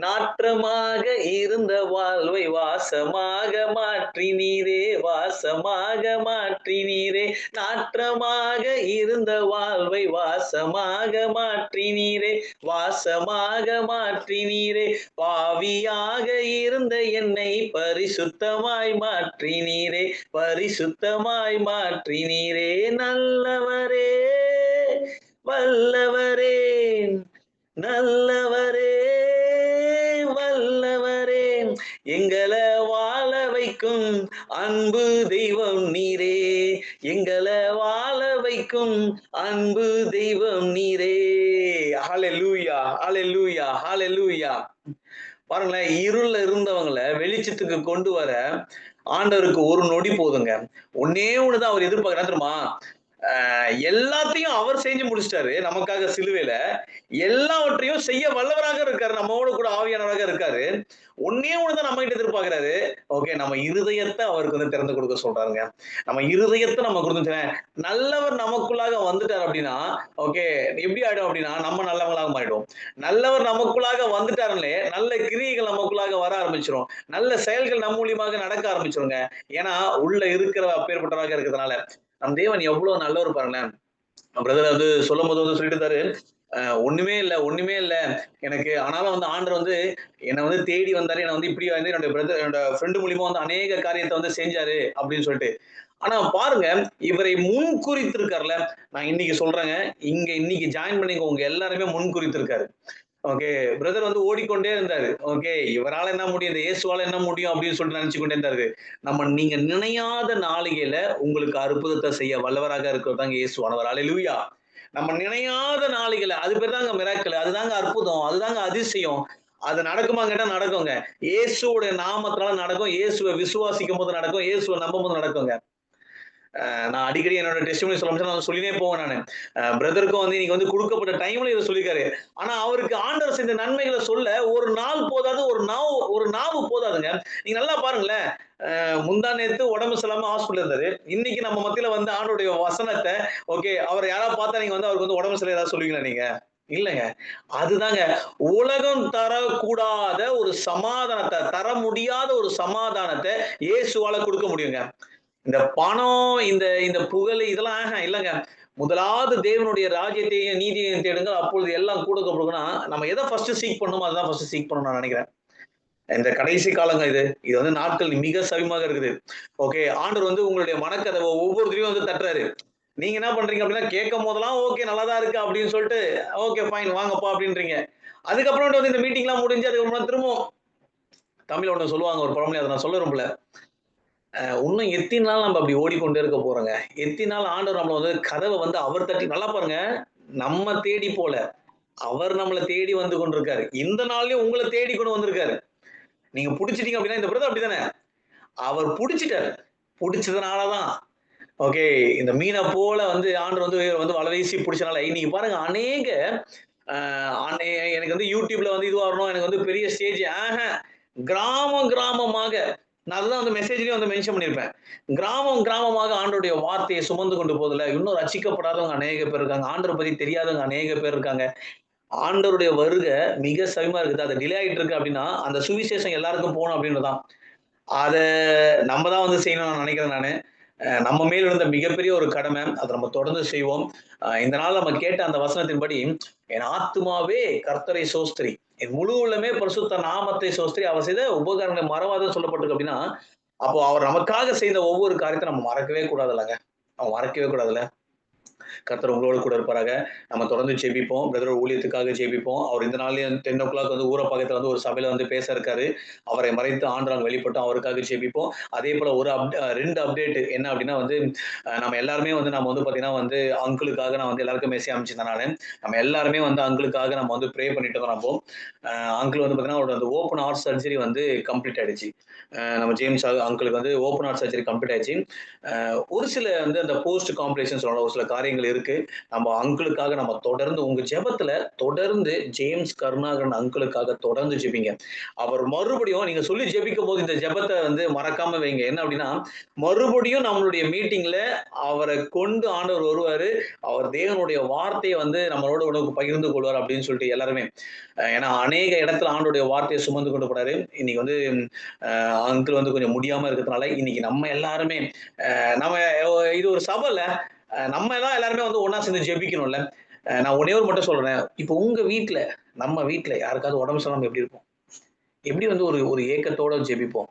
A: நாற்றமாக இருந்த வாழ்வை வாசமாக மாற்றினீரே, வாசமாக மாற்றினீரே. நாற்றமாக இருந்த வாழ்வை வாசமாக மாற்றினீரே, வாசமாக மாற்றினீரே. பாவியாக இருந்த என்னை பரிசுத்தமாய் மாற்றினீரே, பரிசுத்தமாய் மாற்றினீரே. நல்லவரே, வல்லவரே, நல்லவரே, வல்லவரே. எங்களை வாழ வைக்கும் அன்பு தெய்வம் நீரே, எங்களை வாழ வைக்கும் அன்பு தெய்வம் நீரே. ஹalleluya, ஹalleluya, ஹalleluya. பாருங்களேன், இருள்ல இருந்தவங்களை வெளிச்சத்துக்கு கொண்டு வர ஆண்டவருக்கு ஒரு நொடி போதுங்க. ஒன்னே ஒண்ணுதான் அவர் எதிர்பார்க்கிறார் தெரியுமா? எல்லாத்தையும் அவர் செஞ்சு முடிச்சிட்டாரு நமக்காக சிலுவையில. எல்லாவற்றையும் செய்ய வல்லவராக இருக்காரு, நம்மோடு கூட ஆவியானவராக இருக்காரு. ஒன்னே ஒண்ணுதான் நம்ம கிட்ட எதிர்பார்க்கிறாரு. ஓகே, நம்ம இருதயத்தை அவருக்கு வந்து திறந்து கொடுக்க சொல்றாருங்க. நம்ம இருதயத்தை நம்ம கொடுத்து, நல்லவர் நமக்குள்ளாக வந்துட்டார் அப்படின்னா, ஓகே, எப்படி ஆயிடும் அப்படின்னா நம்ம நல்லவங்களாக மாறிடும். நல்லவர் நமக்குள்ளாக வந்துட்டாருலே நல்ல கிரியைகள் நமக்குள்ளாக வர ஆரம்பிச்சிடும், நல்ல செயல்கள் நம்ம மூலியமாக நடக்க ஆரம்பிச்சிருங்க. ஏன்னா உள்ள இருக்கிற அப்பேற்பட்டவராக இருக்கிறதுனால. நம் தேவன் எவ்வளவு நல்லவர் பாருங்களேன். பிரதர் வந்து சொல்லும் போது வந்து சொல்லிட்டு இருந்தாரு, ஒண்ணுமே இல்ல, ஒண்ணுமே இல்ல எனக்கு. ஆனாலும் வந்து ஆண்டவர் வந்து என்னை வந்து தேடி வந்தாரு, என்னை வந்து இப்படி வந்து என்னோட பிரதர், என்னோட ஃப்ரெண்டு மூலியமா வந்து அநேக காரியத்தை வந்து செஞ்சாரு அப்படின்னு சொல்லிட்டு. ஆனா பாருங்க, இவரை முன் குறித்திருக்காருல்ல. நான் இன்னைக்கு சொல்றேங்க, இன்னைக்கு ஜாயின் பண்ணிங்க உங்க எல்லாருமே முன் குறித்திருக்காரு. ஓகே, பிரதர் வந்து ஓடிக்கொண்டே இருந்தாரு. ஓகே, இவரால என்ன முடியும், இந்த இயேசுவால என்ன முடியும் அப்படின்னு சொல்லிட்டு நினைச்சு கொண்டே இருந்தாரு. நீங்க நினையாத நாளிகையில உங்களுக்கு அற்புதத்தை செய்ய வல்லவராக இருக்கிறதாங்க இயேசுவானவர். அல்லேலூயா. நம்ம நினையாத நாளிகையில, அது பேர் தாங்க மிராக்கிள், அதுதாங்க அற்புதம், அதுதாங்க அதிசயம். அது நடக்குமா கேட்டா நடக்குங்க. இயேசுவோட நாமத்தினால நடக்கும், இயேசுவை விசுவாசிக்கும் போது நடக்கும், இயேசுவை நம்பும் போது நடக்குங்க. நான் அடிக்கடி என்னோட டெஸ்டிமனி சொல்ல நான் சொல்லினே போவேன் நானு. பிரதருக்கும் வந்து இன்னைக்கு வந்து கொடுக்கப்பட்ட டைம்ல இதை சொல்லிருக்காரு. ஆனா அவருக்கு ஆண்டவர் செஞ்ச நன்மைகளை சொல்ல ஒரு நாள் போதாது, ஒரு நாவு போதாதுங்க. நீங்க நல்லா பாருங்களேன். முந்தா நேத்து உடம்பு சரியில்லாம ஹாஸ்பிட்டல் இருந்தாரு. இன்னைக்கு நம்ம மத்தியில வந்து ஆண்டோடைய வசனத்தை, ஓகே, அவரை யாராவது பார்த்தா நீங்க வந்து அவருக்கு வந்து உடம்பு சரியில்லை ஏதாவது சொல்லுவீங்களா நீங்க? இல்லங்க. அதுதாங்க உலகம் தரக்கூடாத ஒரு சமாதானத்தை, தர முடியாத ஒரு சமாதானத்தை இயேசுவால கொடுக்க முடியுங்க. இந்த பணம், இந்த இந்த புகழ் இதெல்லாம் இல்லங்க. முதலாவது தேவனுடைய ராஜ்யத்தையும் நீதியையும் தேடுங்கள், அப்பொழுது எல்லாம் கூட கொடுக்கணும்னா நம்ம எதை ஃபர்ஸ்ட் சீக் பண்ணணுமோ அதான் ஃபர்ஸ்ட் சீக் பண்ணணும்னு நான் நினைக்கிறேன். இந்த கடைசி காலங்க இது வந்து நாட்கள் மிக சமீபமாக இருக்குது. ஓகே, ஆண்டவர் வந்து உங்களுடைய மனக்கதவை ஒவ்வொருத்தரையும் வந்து தட்டுறாரு. நீங்க என்ன பண்றீங்க அப்படின்னா, கேட்கும் போதெல்லாம் ஓகே நல்லாதான் இருக்கு அப்படின்னு சொல்லிட்டு, ஓகே ஃபைன் வாங்கப்பா அப்படின்றீங்க. அதுக்கப்புறம் வந்து இந்த மீட்டிங் எல்லாம் முடிஞ்சு அதுக்கப்புறம் திரும்பவும் தமிழ் ஒண்ணு சொல்லுவாங்க, ஒரு பழமொழி, அதை நான் சொல்ல விரும்பல. இன்னும் எத்தனை நாள் நம்ம அப்படி ஓடிக்கொண்டே இருக்க போறோங்க? எத்தனை நாள் ஆண்டவர் நம்மள வந்து கதவை வந்து அவர் தட்டி, நல்லா பாருங்க, நம்ம தேடி போல, அவர் நம்மளை தேடி வந்து கொண்டிருக்காரு. இந்த நாள்லயும் உங்களை தேடி கொண்டு வந்திருக்காரு. நீங்க புடிச்சிட்டீங்க அப்படின்னா, இந்த பிரதர் அப்படித்தானே? அவர் புடிச்சிட்டாரு. புடிச்சதுனாலதான் ஓகே. இந்த மீனை போல வந்து ஆண்டவர் வந்து வலை வீசி புடிச்சனால இன்னைக்கு பாருங்க அநேக எனக்கு வந்து யூடியூப்ல வந்து இது வரணும், எனக்கு வந்து பெரிய ஸ்டேஜ் கிராமம் கிராமமாக நான் அதுதான் அந்த மெசேஜ்லயும் வந்து மென்ஷன் பண்ணியிருப்பேன். கிராமம் கிராமமாக ஆண்டோடைய வார்த்தையை சுமந்து கொண்டு போதில்ல இன்னும் ரட்சிக்கப்படாதவங்க அநேக பேர் இருக்காங்க. ஆண்டவரை பத்தி தெரியாதவங்க அநேக பேர் இருக்காங்க. ஆண்டவருடைய வருகை மிக சமீபமா இருக்குது. அது டிலே ஆயிட்டு இருக்கு அப்படின்னா, அந்த சுவிசேஷம் எல்லாருக்கும் போகணும் அப்படின்றதுதான். அத நம்ம தான் வந்து செய்யணும்னு நான் நினைக்கிறேன் நானு. நம்ம மேல் விழுந்த மிகப்பெரிய ஒரு கடமை. அத நம்ம தொடர்ந்து செய்வோம். இந்த நாள் நம்ம கேட்ட அந்த வசனத்தின்படி, "என் ஆத்துமாவே கர்த்தரை சோஸ்திரி. என் முழு உள்ளமே பரிசுத்த நாமத்தை சோஸ்திரி. அவர் செய்த உபகாரங்களை மறவாதன்னு" சொல்லப்பட்டிருக்கு அப்படின்னா, அப்போ அவர் நமக்காக செய்த ஒவ்வொரு காரியத்தையும் நம்ம மறக்கவே கூடாதுல்லங்க. நம்ம மறக்கவே கூடாதுல்ல. கர்த்தர் உங்களோடு கூட இருப்பாராக. நம்ம தொடர்ந்து ஜெபிப்போம். பிரதர் ஊழியத்துக்காக ஜெபிப்போம். அவர் இந்த நாள்லயும் 10:00 வந்து ஊரப்பாக்கத்துல வந்து ஒரு சபையில வந்து பேச இருக்காரு. அவரை மறைத்து ஆண்டவரால் வெளிப்பட்டோம். அவருக்காக ஜெபிப்போம். அதே போல ஒரு 2 அப்டேட் என்ன அப்படின்னா வந்து, நம்ம எல்லாருமே வந்து நம்ம வந்து பார்த்தீங்கன்னா வந்து அங்கிளுக்காக நான் வந்து எல்லாருக்கும் மெசேஜ் அனுப்பிச்சிருந்தேன் நானு. நம்ம எல்லாருமே வந்து அங்கிளுக்காக நம்ம வந்து ப்ரே பண்ணிட்டு இருக்கோம் நம்போ. அங்கிள் வந்து பார்த்தீங்கன்னா, அவரோட அந்த ஓப்பன் ஹார்ட் சர்ஜரி வந்து கம்ப்ளீட் ஆயிடுச்சு. நம்ம ஜேம்ஸ் அங்கிளுக்கு வந்து ஓப்பன் ஹார்ட் சர்ஜரி கம்ப்ளீட் ஆயிடுச்சு. ஒரு சில வந்து அந்த போஸ்ட் காம்ப்ளிகேஷன் சொல்லலாம். ஒரு சில காரியங்கள் இருக்கு. நம்ம அங்கிளுக்காக நம்ம தொடர்ந்து உங்க ஜெபத்துல தொடர்ந்து ஜேம்ஸ் கருணாகரன் அங்கிளுக்காக தொடர்ந்து ஜெபிங்க. அவர் மறுபடியும் நீங்க சொல்லி ஜெபிக்கும்போது இந்த ஜெபத்த வந்து மறக்காம வைங்க. என்ன அப்படின்னா, மறுபடியும் நம்மளுடைய மீட்டிங்ல அவரை கொண்டு ஆண்டவர் வருவாரு. அவர் தேவனுடைய வார்த்தையை வந்து நம்மளோட உணவுக்கு பகிர்ந்து கொள்வார் அப்படின்னு சொல்லிட்டு எல்லாருமே. ஏன்னா அநேக இடத்துல ஆண்டோடைய வார்த்தையை சுமந்து கொண்டு போறாரு. இன்னைக்கு வந்து அங்கிள் வந்து கொஞ்சம் முடியாம இருக்கிறதுனால இன்னைக்கு நம்ம எல்லாருமே நம்ம இது ஒரு சபைல நம்ம எல்லாம் எல்லாருமே வந்து ஒண்ணா சேர்ந்து ஜெபிக்கணும்ல. நான் ஒண்ணே ஒரு மட்டும் சொல்றேன். இப்போ உங்க வீட்ல, நம்ம வீட்ல யாருக்காவது உடம்பு சரியில்லாம எப்படி இருக்கும்? எப்படி வந்து ஒரு ஒரு ஏக்கத்தோட ஜெபிப்போம்.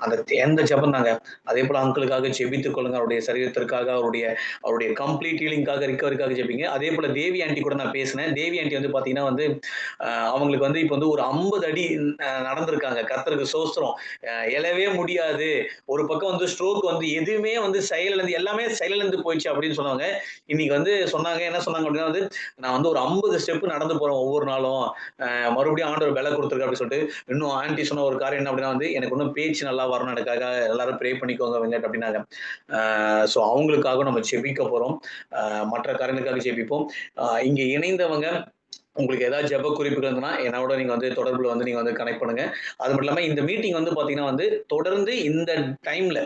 A: அந்த எந்த ஜெபம் தாங்க. அதேபோல அங்கிளுக்காக ஜெபித்துக் கொள்ளுங்க. அவருடைய சரீரத்திற்காக, அவருடைய அவருடைய கம்ப்ளீட் ஹீலிங்காக, ரிகவரிக்காக ஜெபிங்க. அதேபோல தேவி ஆன்டி கூட நான் பேசினேன். தேவி ஆன்டி வந்து பார்த்தீங்கன்னா வந்து, அவங்களுக்கு வந்து இப்ப வந்து ஒரு 50 அடி நடந்திருக்காங்க. கர்த்தருக்கு ஸ்தோத்திரம். எழவே முடியாது. ஒரு பக்கம் வந்து ஸ்ட்ரோக் வந்து எதுவுமே வந்து செயலிழந்து எல்லாமே செயலிழந்து போயிடுச்சு அப்படின்னு சொன்னாங்க. இன்னைக்கு வந்து சொன்னாங்க, என்ன சொன்னாங்க அப்படின்னா வந்து, "நான் வந்து ஒரு 50 ஸ்டெப் நடந்து போறேன் ஒவ்வொரு நாளும். மறுபடியும் ஆண்டவர் பலன் குடுத்திருக்காரு" அப்படின்னு சொல்லிட்டு இன்னும் ஆன்டி சொன்ன ஒரு காரியம் என்ன அப்படின்னா வந்து எனக்கு இன்னும் பேச்சு நல்லா வரணும் எனக்காக எல்லாரும் ப்ரே பண்ணிக்கோங்க வெங்கட் அப்படின்னாங்க. ஸோ அவங்களுக்காக நம்ம ஜெபிக்க போறோம். மற்ற காரியங்களுக்காக ஜெபிப்போம். இங்க இணைந்தவங்க உங்களுக்கு ஏதாவது ஜெப குறிப்புகள் இருந்ததுன்னா என்னோட நீங்க வந்து தொடர்புல வந்து நீங்க வந்து கனெக்ட் பண்ணுங்க. அது மட்டும் இல்லாம இந்த மீட்டிங் வந்து பாத்தீங்கன்னா வந்து தொடர்ந்து இந்த டைம்ல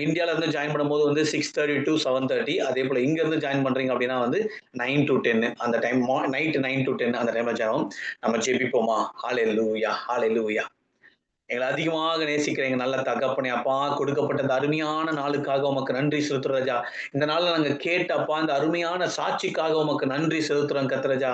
A: இந்தியால இருந்து ஜாயின் பண்ணும்போது வந்து 6:30 to 7:30 அதே போல இங்க இருந்து ஜாயின் பண்றீங்க அப்படின்னா வந்து 9 to 10 அந்த டைம் நைட் 9 to 10 அந்த டைம்ல ஜாயின் ஆகும். நம்ம ஜெபிப்போமா? ஹalleluya ஹalleluya. எங்களை அதிகமாக நேசிக்கிற எங்க நல்ல தகப்பனே அப்பா கொடுக்கப்பட்ட இந்த அருமையான நாளுக்காக உமக்கு நன்றி செலுத்துறோம் ராஜா. இந்த நாள்ல நாங்க கேட்ட அப்பா இந்த அருமையான சாட்சிக்காக உமக்கு நன்றி செலுத்துறோம் கர்த்தராஜா.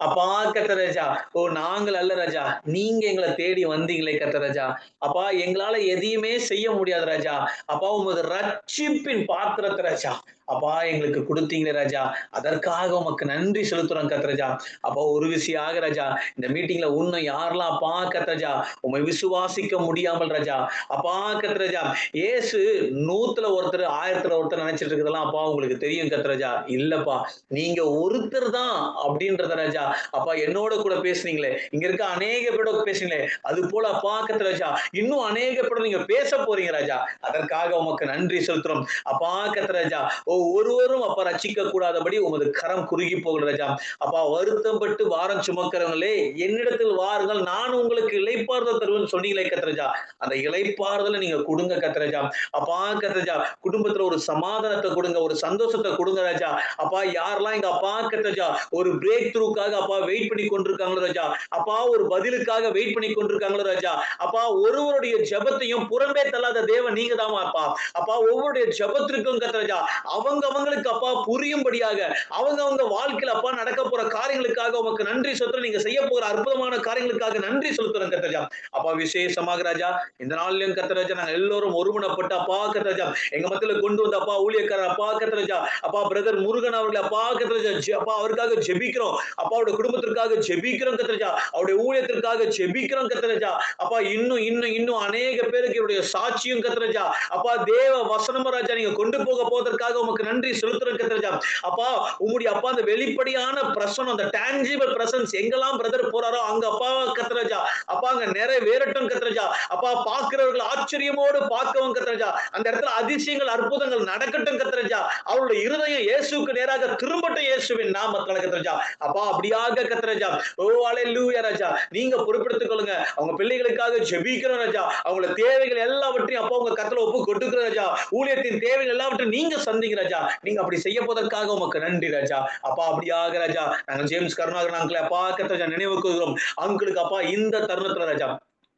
A: அப்பா கர்த்தராஜா ஓ நாங்கள் அல்ல ராஜா, நீங்க எங்களை தேடி வந்தீங்களே கர்த்தராஜா. அப்பா எங்களால எதையுமே செய்ய முடியாது ராஜா. அப்பா உமது ரட்சிப்பின் பாத்திரத்தை ராஜா அப்பா எங்களுக்கு கொடுத்தீங்களே ராஜா, அதற்காக உமக்கு நன்றி செலுத்துறோம் கர்த்தராஜா. அப்பா ஒரு விஷயம் ராஜா, இந்த மீட்டிங்ல இன்னும் யாரெல்லாம் அப்பா கர்த்தராஜா உம்மை விசுவாசிக்க முடியாமல் ராஜா அப்பா கர்த்தராஜா இயேசு 100ல ஒருத்தர் 1000ல ஒருத்தர் நினைச்சிட்டு இருக்கிறதெல்லாம் அப்பா உங்களுக்கு தெரியும் கர்த்தராஜா. இல்லப்பா நீங்க ஒருத்தர் தான் அப்படின்றத ராஜா அப்பா என்னோட கூட பேசுனீங்களே, இங்க இருக்க அநேக பேரோட பேசுனீங்களே, அது போல அப்பா கர்த்தராஜா இன்னும் அநேக பேரோட நீங்க பேச போறீங்க ராஜா. அதற்காக உமக்கு நன்றி செலுத்துறோம் அப்பா கர்த்தராஜா. ஒருவரும் அப்பா ரட்சிக்க கூடாதபடி உமது கரம் குறுகி போகிறது ராஜா. அப்பா வருத்தப்பட்டு வாரம் சுமக்கிறவங்களே என்னிடத்தில் வாருங்கள், நான் உங்களுக்கு இளைப்பாறுதல் தருவேன்னு சொன்னீங்களே கர்த்தராஜா. அந்த இளைப்பாறுதலை நீங்க கொடுங்க கர்த்தராஜா. அப்பா கர்த்தராஜா குடும்பத்துல ஒரு சமாதானத்தை கொடுங்க, ஒரு சந்தோஷத்தை கொடுங்க ராஜா. அப்பா யாரெல்லாம் எங்க அப்பா கர்த்தராஜா ஒரு பிரேக் த்ரூக்காக அப்பா வெயிட் பண்ணி கொண்டிருக்காங்களோ ராஜா, அப்பா ஒரு பதிலுக்காக வெயிட் பண்ணி கொண்டிருக்காங்களோ ராஜா, அப்பா ஒருவருடைய ஜெபத்தையும் புறம்பே தள்ளாத தேவன் நீங்க தாமா அப்பா. அப்பா ஒவ்வொருடைய ஜெபத்திற்கும் கர்த்தராஜா அவங்களுக்கு அப்பா புரியும்படியாக அவங்க வாழ்க்கையில அப்பா நடக்க போற காரியங்களுக்காக உமக்கு நன்றி செலுத்துறோம். நீங்க செய்ய போற அற்புதமான காரியங்களுக்காக நன்றி செலுத்துறோம் கர்த்தராஜா. அப்பா விசேஷமாக ராஜா இந்த நாளிலும் கர்த்தராஜா நாங்க எல்லோரும் ஒருமனப்பட்டு அப்பா கர்த்தராஜா எங்க மத்தியில கொண்டு வந்த அப்பா ஊழியக்காரர் அப்பா கர்த்தராஜா அப்பா பிரதர் முருகன் அவர்கள் அப்பா கர்த்தராஜா அப்பா அவருக்காக ஜெபிக்கிறோம். அப்பா அவருடைய குடும்பத்திற்காக ஜெபிக்கிறோம் கர்த்தராஜா. அவருடைய ஊழியத்திற்காக ஜெபிக்கிறோம் கர்த்தராஜா. அப்பா இன்னும் இன்னும் இன்னும் அநேக பேருக்கு என்னுடைய சாட்சியும் கர்த்தராஜா. அப்பா தேவ வசனம் ராஜா நீங்க கொண்டு போவதற்காக உமக்கு நன்றி செலுத்துறோம் கர்த்தராஜா. அப்பா உம்முடைய அப்பா அந்த வெளிப்படையான பிரசனம், அந்த டான்ஜிபிள் பிரசன்ஸ் எங்கெல்லாம் பிரதர் போறாரோ அங்க அப்பா கர்த்தராஜா, அப்பா அங்க நிறைவேறட்டும் கர்த்தராஜா. அப்பா பார்க்கிறவர்கள் ஆச்சரியமோடு பார்க்கவும் கர்த்தராஜா. அந்த இடத்துல அதிசயங்கள் அற்புதங்கள் நடக்கட்டும் கர்த்தராஜா. அவருடைய இருதயம் இயேசுவுக்கு நேராக திரும்பட்டும் இயேசுவின் நாமத்தினால கர்த்தராஜா. அப்பா அப்படியாக கர்த்தராஜா. ஓ அல்லேலூயா ராஜா. நீங்க பொறுப்பெடுத்துக் கொள்ளுங்க. அவங்க பிள்ளைகளுக்காக ஜெபிக்கிறோம் ராஜா. அவங்கள தேவைகள் எல்லாவற்றையும் அப்பா உங்க கரத்துல ஒப்பு கொடுக்கிறோம் ராஜா. ஊழியத்தின் தேவைகள் எல்லாவற்றையும் நீங்க சந்திங்க ராஜா. நீங்க அப்படி செய்ய போவதற்காக உமக்கு நன்றி ராஜா. அப்பா அப்படியாக ராஜா. நாங்கள் ஜேம்ஸ் கருணாகரன் அங்கிளை அப்பா கர்த்தராஜா நினைவு கூறுகிறோம். அங்கிளுக்கு அப்பா இந்த தருணத்துல ராஜா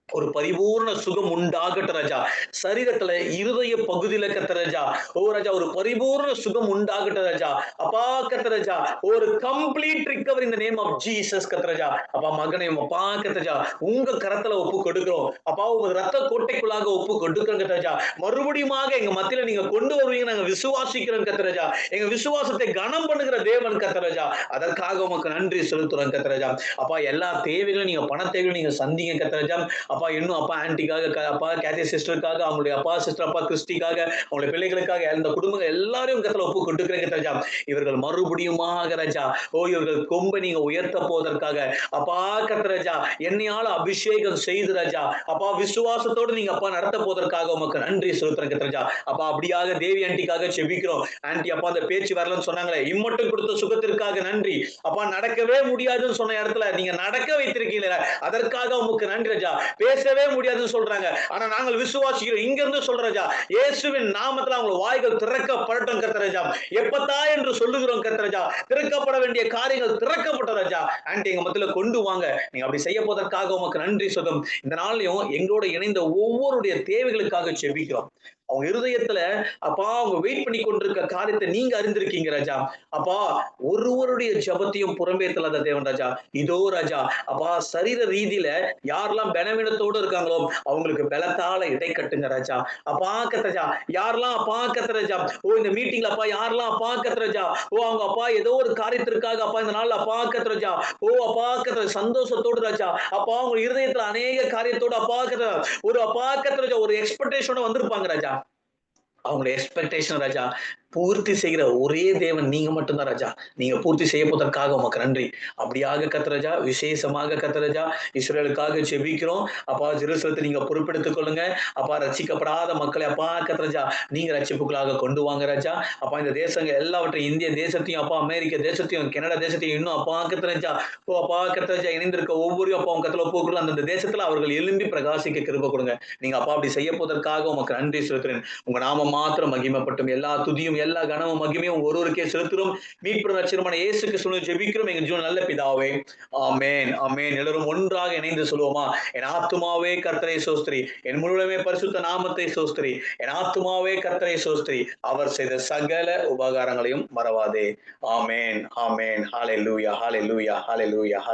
A: ஒரு பரிபூர்ண சுகம் உண்டாகட்டும் ராஜா. சரீரத்துல இருதய பகுதியில கர்த்தராஜா ஓ ராஜா ஒரு பரிபூர்ண சுகம் உண்டாகட்டும் ராஜா. அப்பா கர்த்தராஜா ஒரு கம்ப்ளீட் ரிகவரி இந்த நேம் ஆஃப் ஜீசஸ் கர்த்தராஜா. அப்பா மகனையும் அப்பா கர்த்தராஜா உங்க கரத்துல ஒப்பு கொடுக்கிறோம். அப்பா உங்க ரத்த கோட்டைக்குள்ளாக ஒப்பு கொடுக்கிறோம் கர்த்தராஜா. மறுபடியுமாக எங்க மத்தியில நீங்க கொண்டு வருவீங்க நாங்க விசுவாசிக்கிறோம் கர்த்தராஜா. எங்க விசுவாசத்தை கனம் பண்ணுகிற தேவன் கர்த்தராஜா. அதற்காக உமக்கு நன்றி செலுத்துறோம் கர்த்தராஜா. அப்பா எல்லா தேவைகளும் நீங்க பண தேவைகளும் நீங்க சந்திங்க கர்த்தராஜா. அப்பா இன்னும் அப்பா ஆன்டிக்காக அப்பா கேத்தி சிஸ்டருக்காக அவங்களுடைய அப்பா சிஸ்டர் அப்பா கிறிஸ்டிக்காக அவங்களுடைய பிள்ளைகளுக்காக அந்த குடும்பங்கள் எல்லாரையும் கத்துல ஒப்பு கொடுக்கிறேன் ராஜா. இவர்கள் மறுபடியுமாக ராஜா ஓ இவர்கள் கொம்பை நீங்க உயர்த்த போவதற்காக அப்பா கர்த்தராஜா என்னையால அபிஷேகம் செய்து ராஜா அப்பா விசுவாசத்தோடு நீங்க அப்பா நடத்த போவதற்காக உமக்கு நன்றி செலுத்துறேன் ராஜா. அப்பா அப்படியாக தேவி ஆண்டிக்காக செபிக்கிறோம். ஆன்டி அப்பா அந்த பேச்சு வரலன்னு சொன்னாங்களே இம்மட்டும் கொடுத்த சுகத்திற்காக நன்றி. அப்பா நடக்கவே முடியாதுன்னு சொன்ன இடத்துல நீங்க நடக்க வைத்திருக்கீங்க அதற்காக உமக்கு நன்றி ராஜா. பேசவே முடியாதுன்னு சொல்றாங்க. ஆனா நாங்கள் விசுவாசிக்கிறோம். இங்க இருந்து சொல்றஜா இயேசுவின் நாமத்துல அவங்க வாய்கள் திறக்கப்படட்டும் கர்த்தராஜா. எப்பத்தா என்று சொல்லுகிறோம் கர்த்தராஜா. திறக்கப்பட வேண்டிய காரியங்கள் திறக்கப்பட்ட ராஜா. ஆன்டி எங்க மத்தியில கொண்டு வாங்க. நீங்க அப்படி செய்ய போவதற்காக உமக்கு நன்றி சொல்லும். இந்த நாள்லயும் எங்களோட இணைந்த ஒவ்வொருடைய தேவைகளுக்காக ஜெபிக்கிறோம். அவங்க இருதயத்துல அப்பா அவங்க வெயிட் பண்ணி கொண்டிருக்க காரியத்தை நீங்க அறிந்திருக்கீங்க ராஜா. அப்பா ஒருவருடைய ஜபத்தையும் புறம்பே தள்ளாத தேவன் ராஜா. இதோ ராஜா அப்பா சரீர ரீதியில யாரெல்லாம் பலவீனத்தோடு இருக்காங்களோ அவங்களுக்கு பலத்தால இடை கட்டுங்க ராஜா. அப்பா கத்தராஜா யாரெல்லாம் அப்பா கத்தராஜா ஓ இந்த மீட்டிங்ல அப்பா யாரெல்லாம் அப்பா கத்தராஜா ஓ அவங்க அப்பா ஏதோ ஒரு காரியத்திற்காக அப்பா இந்த நாள்ல அப்பா கத்தராஜா ஓ அப்பா கத்தர சந்தோஷத்தோடு ராஜா அப்பா அவங்க இருதயத்துல அநேக காரியத்தோடு அப்பா கத்தரா ஒரு அப்பா கத்தராஜா ஒரு எக்ஸ்பெக்டேஷனோட வந்திருப்பாங்க ராஜா. அவங்களுடைய எக்ஸ்பெக்டேஷன் ராஜா பூர்த்தி செய்கிற ஒரே தேவன் நீங்க மட்டும்தான் ராஜா. நீங்க பூர்த்தி செய்ய போவதற்காக உமக்கு நன்றி. அப்படியாக கர்த்தராஜா விசேஷமாக கர்த்தராஜா இஸ்ரவேலுக்காக ஜெபிக்கிறோம். அப்பா ஜெருசலத்தை நீங்க பொறுப்பெடுத்துக் கொள்ளுங்க. அப்பா ரட்சிக்கப்படாத மக்களை அப்பா கர்த்தராஜா நீங்க ரட்சிப்புகளாக கொண்டு வாங்க ராஜா. அப்பா இந்த தேசங்கள் எல்லாவற்றையும் இந்திய தேசத்தையும் அப்பா அமெரிக்க தேசத்தையும் கனடா தேசத்தையும் இன்னும் அப்பா கர்த்தராஜா ஓ அப்பா கர்த்தராஜா இணைந்திருக்க ஒவ்வொரு அப்பா உங்க கத்துல போக்குள்ள அந்தந்த தேசத்துல அவர்கள் எழும்பி பிரகாசிக்க கிருபை கொடுங்க. நீங்க அப்பா அப்படி செய்ய போவதற்காக உமக்கு நன்றி செலுத்துறேன். உங்க நாம மாத்திரம் மகிமைப்பட்டும். எல்லா துதியும் எல்லா கனமும் மகிமையும் ஒருவருக்கே செலுத்துறோம். மீட்பு ரட்சகருமான இயேசு கிறிஸ்துவின் ஜெபிக்கிறோம் எங்கள் ஜீவன் நல்ல பிதாவே. ஆமென் ஆமென். எல்லாரும் ஒன்றாக இணைந்து சொல்லுவோமா? என் ஆத்துமாவே கர்த்தரை சோஸ்திரி, என் முழுவதுமே பரிசுத்த நாமத்தை சோஸ்திரி, என் ஆத்துமாவே கர்த்தரை சோஸ்திரி, அவர் செய்த சகல உபகாரங்களையும் மறவாதே. ஆமென் ஆமென். ஹalleluya ஹalleluya ஹalleluya ஹalleluya.